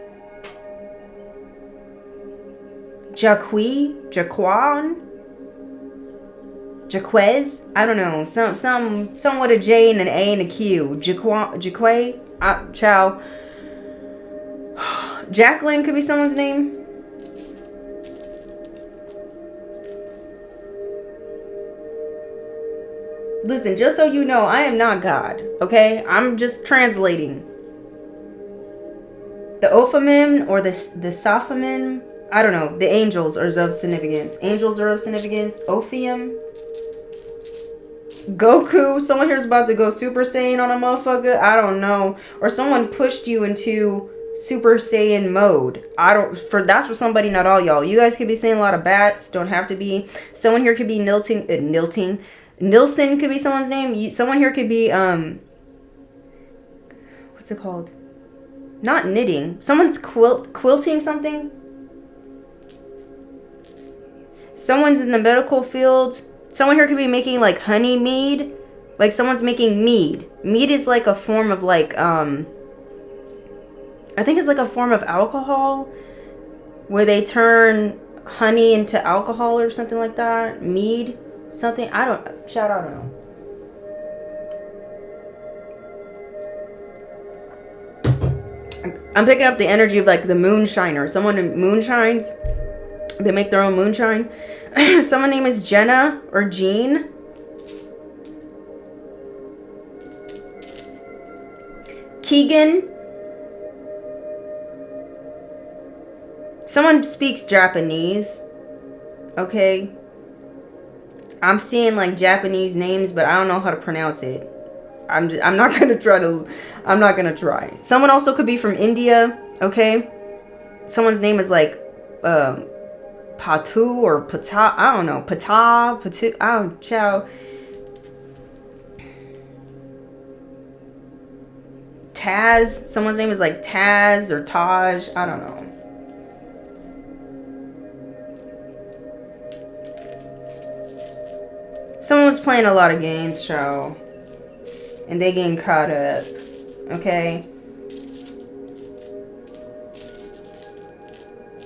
Jaquan, Jaquez. I don't know. Some with a J and an A and a Q. Jaque. Ciao. Jacqueline could be someone's name. Listen, just so you know, I am not God, okay? I'm just translating. The Ophimim or the Sophimim, I don't know. The angels are of significance. Angels are of significance. Ophium. Goku. Someone here is about to go Super Saiyan on a motherfucker. I don't know. Or someone pushed you into Super Saiyan mode. That's for somebody, not all y'all. You guys could be saying a lot of bats. Don't have to be. Someone here could be Nilton could be someone's name. Someone here could be what's it called? Not knitting. Someone's quilting something. Someone's in the medical field. Someone here could be making like honey mead. Like someone's making mead. Mead is like a form of like I think it's like a form of alcohol where they turn honey into alcohol or something like that. Mead. Something, I don't know. I'm picking up the energy of like the moonshiner. Someone who moonshines. They make their own moonshine. Someone's name is Jenna or Jean. Keegan. Someone speaks Japanese. Okay. I'm seeing like Japanese names, but I don't know how to pronounce it. I'm not gonna try. Someone also could be from India, okay? Someone's name is like Patu or Pata, I don't know. Patu, oh, ciao. Taz, someone's name is like Taz or Taj, I don't know. Someone was playing a lot of games, show. And they getting caught up. Okay.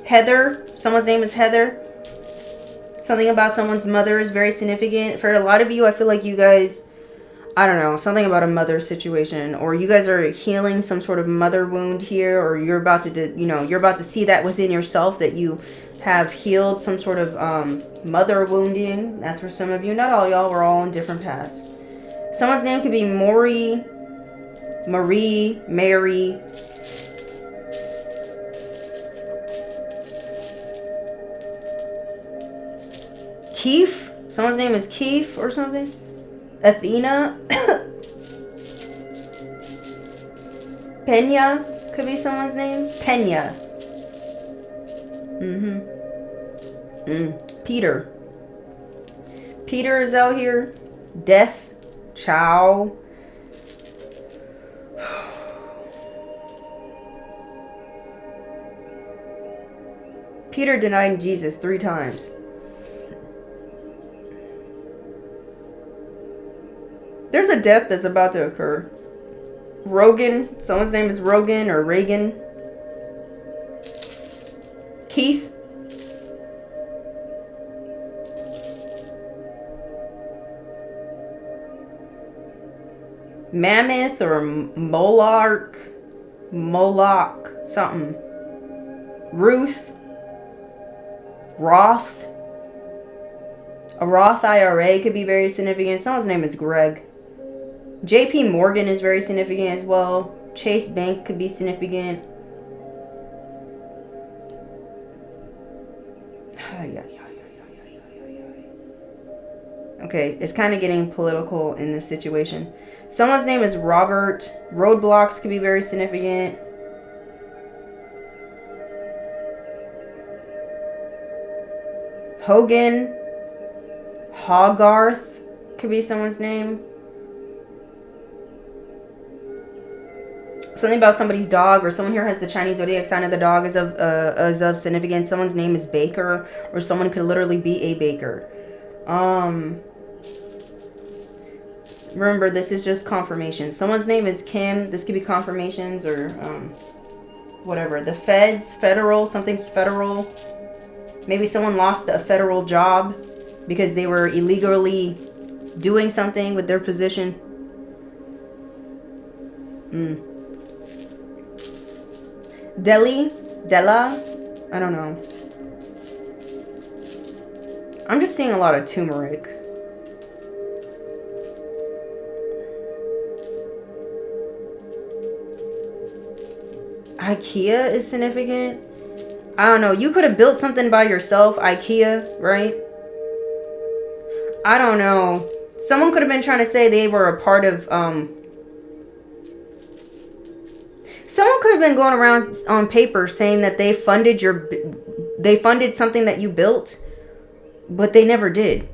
Heather. Someone's name is Heather. Something about someone's mother is very significant. For a lot of you, I feel like you guys, I don't know, something about a mother situation. Or you guys are healing some sort of mother wound here. Or you're about to, you're about to see that within yourself that you have healed some sort of mother wounding. That's for some of you. Not all y'all. We're all on different paths. Someone's name could be Marie, Mary. Keith. Someone's name is Keith or something. Athena. Pena could be someone's name. Pena. Peter. Peter is out here. Death. Ciao. Peter denied Jesus 3 times. There's a death that's about to occur. Rogan. Someone's name is Rogan or Reagan. Keith. Mammoth or Moloch, something. Ruth. Roth. A Roth IRA could be very significant. Someone's name is Greg. JP Morgan is very significant as well. Chase Bank could be significant. Okay, it's kind of getting political in this situation. Someone's name is Robert. Roadblocks could be very significant. Hogan. Hogarth could be someone's name. Something about somebody's dog, or someone here has the Chinese zodiac sign of the dog is of significance. Someone's name is Baker, or someone could literally be a baker. Remember, this is just confirmation. Someone's name is Kim. This could be confirmations or whatever. The feds, federal, something's federal. Maybe someone lost a federal job because they were illegally doing something with their position. Della, I don't know. I'm just seeing a lot of turmeric. IKEA is significant. I don't know. You could have built something by yourself, IKEA, right? I don't know. Someone could have been trying to say they were a part of, someone could have been going around on paper saying that they funded something that you built, but they never did.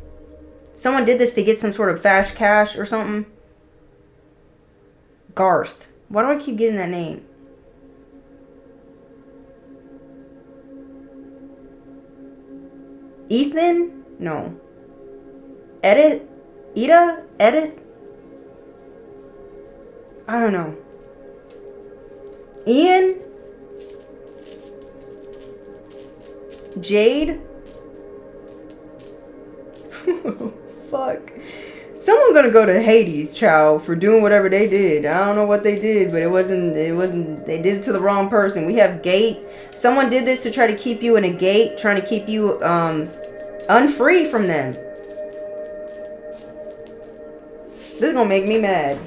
Someone did this to get some sort of fast cash or something. Garth. Why do I keep getting that name? Ethan? No. Edith? I don't know. Ian? Jade? Fuck. Someone gonna go to Hades, child, for doing whatever they did. I don't know what they did, but it wasn't, they did it to the wrong person. We have gate. Someone did this to try to keep you in a gate, trying to keep you, unfree from them. This is gonna make me mad.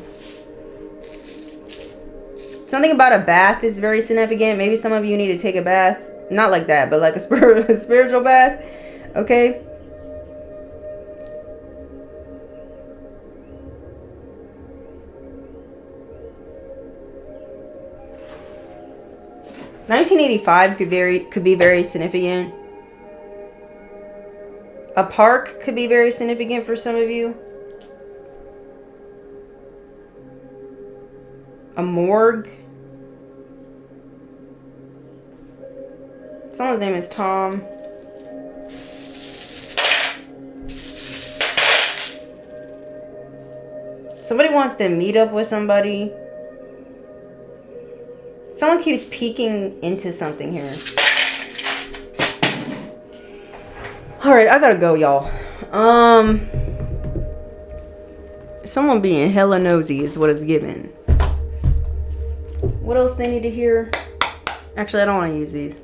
Something about a bath is very significant. Maybe some of you need to take a bath. Not like that, but like a spiritual bath. Okay? $1985 could be very significant. A park could be very significant for some of you. A morgue. Someone's name is Tom. Somebody wants to meet up with somebody. Someone keeps peeking into something here. Alright, I gotta go, y'all. Someone being hella nosy is what it's given. What else they need to hear? Actually, I don't want to use these.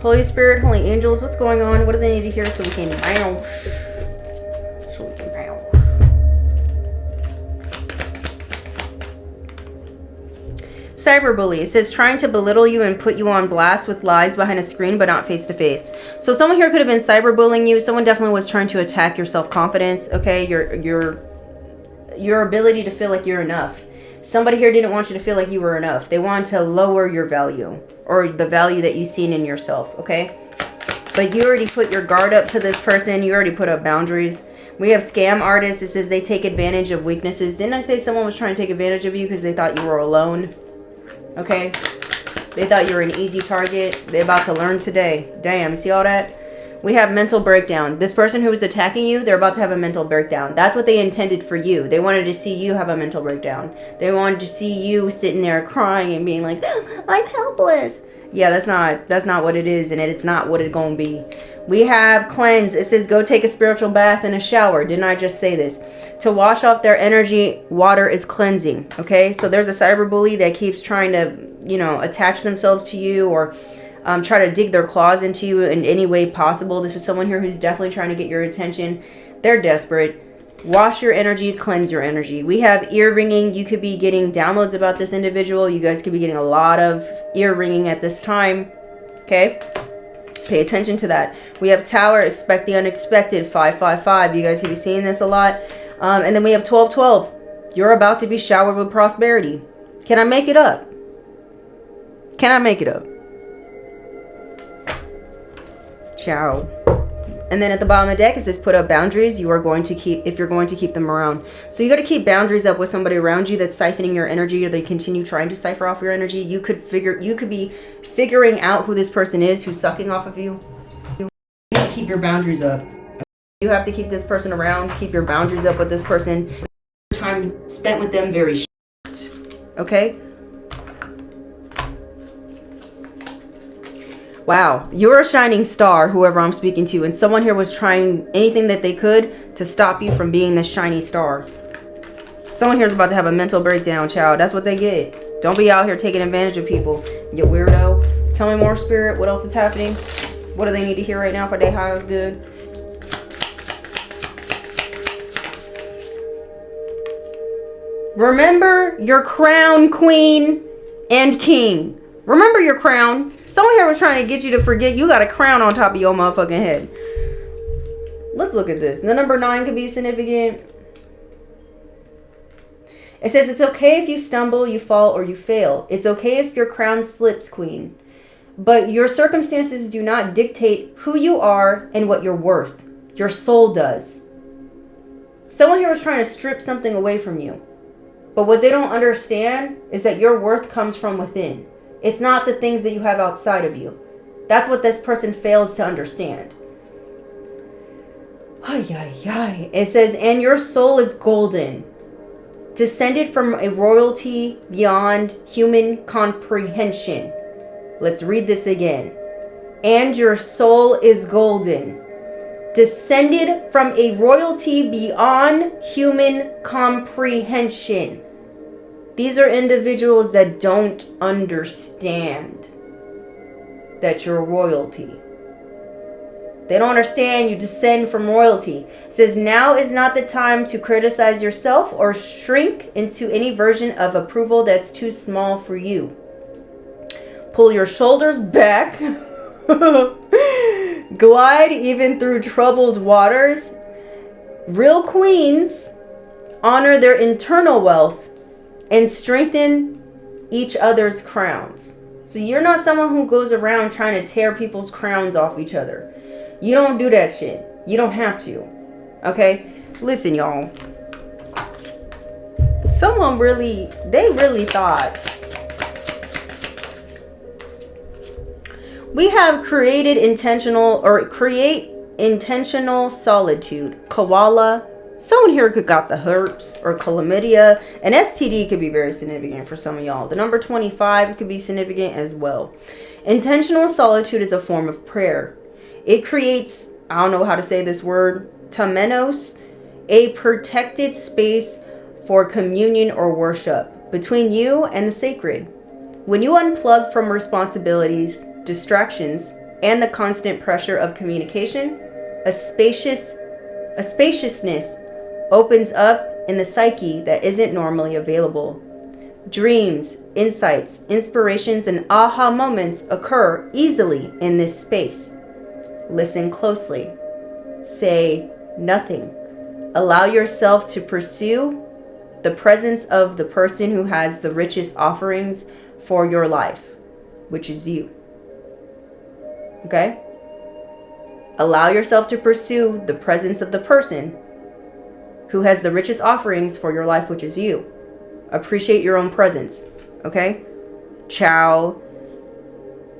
Holy Spirit, Holy Angels, what's going on? What do they need to hear so we can bounce? So we can bounce. Cyberbully. It says trying to belittle you and put you on blast with lies behind a screen, but not face to face. So someone here could have been cyberbullying you. Someone definitely was trying to attack your self-confidence. Okay, your ability to feel like you're enough. Somebody here didn't want you to feel like you were enough. They wanted to lower your value or the value that you've seen in yourself, okay? But you already put your guard up to this person. You already put up boundaries. We have scam artists. It says they take advantage of weaknesses. Didn't I say someone was trying to take advantage of you because they thought you were alone? Okay? They thought you were an easy target. They're about to learn today. Damn, you see all that? We have mental breakdown. This person who was attacking you, they're about to have a mental breakdown. That's what they intended for you. They wanted to see you have a mental breakdown. They wanted to see you sitting there crying and being like, I'm helpless. Yeah, that's not what it is, and it's not what it's gonna be. We have cleanse. It says go take a spiritual bath and a shower. Didn't I just say this? To wash off their energy, water is cleansing. Okay, so there's a cyberbully that keeps trying to, attach themselves to you or try to dig their claws into you in any way possible. This is someone here who's definitely trying to get your attention. They're desperate. Wash your energy, cleanse your energy. We have ear ringing. You could be getting downloads about this individual. You guys could be getting a lot of ear ringing at this time. Okay? Pay attention to that. We have tower, expect the unexpected, 555. You guys could be seeing this a lot. And then we have 1212. You're about to be showered with prosperity. Can I make it up? Can I make it up? Ciao. And then at the bottom of the deck, it says put up boundaries. You are going to keep, if you're going to keep them around. So you got to keep boundaries up with somebody around you that's siphoning your energy, or they continue trying to siphon off your energy. You could be figuring out who this person is who's sucking off of you. You keep keep your boundaries up. You have to keep this person around. Keep your boundaries up with this person. Time spent with them very short. Okay? Wow, you're a shining star, whoever I'm speaking to, and someone here was trying anything that they could to stop you from being this shiny star. Someone here is about to have a mental breakdown, child. That's what they get. Don't be out here taking advantage of people, you weirdo. Tell me more, Spirit. What else is happening? What do they need to hear right now for day high is good? Remember your crown, queen and king. Remember your crown. Someone here was trying to get you to forget you got a crown on top of your motherfucking head. Let's look at this. The number 9 could be significant. It says it's okay if you stumble, you fall, or you fail. It's okay if your crown slips, queen. But your circumstances do not dictate who you are and what you're worth. Your soul does. Someone here was trying to strip something away from you. But what they don't understand is that your worth comes from within. It's not the things that you have outside of you. That's what this person fails to understand. Ay, ay, ay. It says, and your soul is golden, descended from a royalty beyond human comprehension. Let's read this again. And your soul is golden, descended from a royalty beyond human comprehension. These are individuals that don't understand that you're royalty. They don't understand you descend from royalty. It says, now is not the time to criticize yourself or shrink into any version of approval that's too small for you. Pull your shoulders back. Glide even through troubled waters. Real queens honor their internal wealth and strengthen each other's crowns. So you're not someone who goes around trying to tear people's crowns off each other. You don't do that shit. You don't have to. Okay? Listen, y'all. Someone really thought. We have create intentional solitude. Koala. Someone here could got the herpes or chlamydia. An STD could be very significant for some of y'all. The number 25 could be significant as well. Intentional solitude is a form of prayer. It creates, I don't know how to say this word, temenos, a protected space for communion or worship between you and the sacred. When you unplug from responsibilities, distractions, and the constant pressure of communication, a spaciousness opens up in the psyche that isn't normally available. Dreams, insights, inspirations, and aha moments occur easily in this space. Listen closely. Say nothing. Allow yourself to pursue the presence of the person who has the richest offerings for your life, which is you. Okay? Allow yourself to pursue the presence of the person who has the richest offerings for your life, which is you. Appreciate your own presence. Okay? Ciao.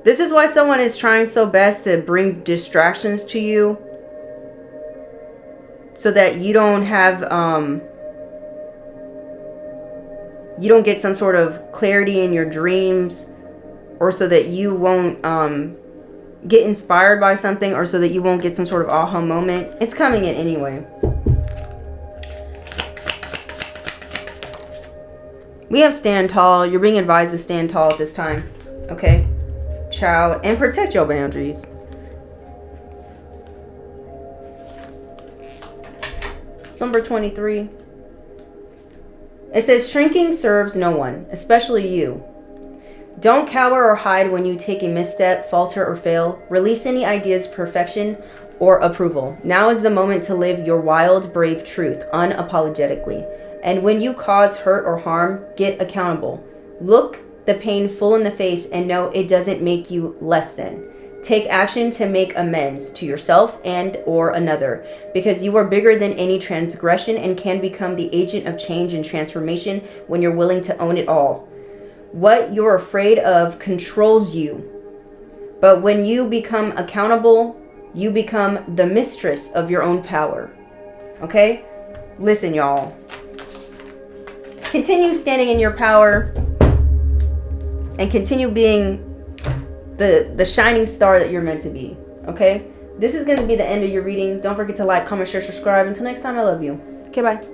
This is why someone is trying so best to bring distractions to you, so that you don't have, you don't get some sort of clarity in your dreams, or so that you won't get inspired by something, or so that you won't get some sort of aha moment. It's coming in anyway. We have stand tall. You're being advised to stand tall at this time. Okay? Ciao. And protect your boundaries. Number 23. It says, shrinking serves no one, especially you. Don't cower or hide when you take a misstep, falter, or fail. Release any ideas of perfection or approval. Now is the moment to live your wild, brave truth unapologetically. And when you cause hurt or harm, get accountable. Look the pain full in the face and know it doesn't make you less than. Take action to make amends to yourself and or another, because you are bigger than any transgression and can become the agent of change and transformation when you're willing to own it all. What you're afraid of controls you, but when you become accountable You become the mistress of your own power. Okay? Listen, y'all. Continue standing in your power and continue being the shining star that you're meant to be. Okay? This is going to be the end of your reading. Don't forget to like, comment, share, subscribe. Until next time, I love you. Okay, bye.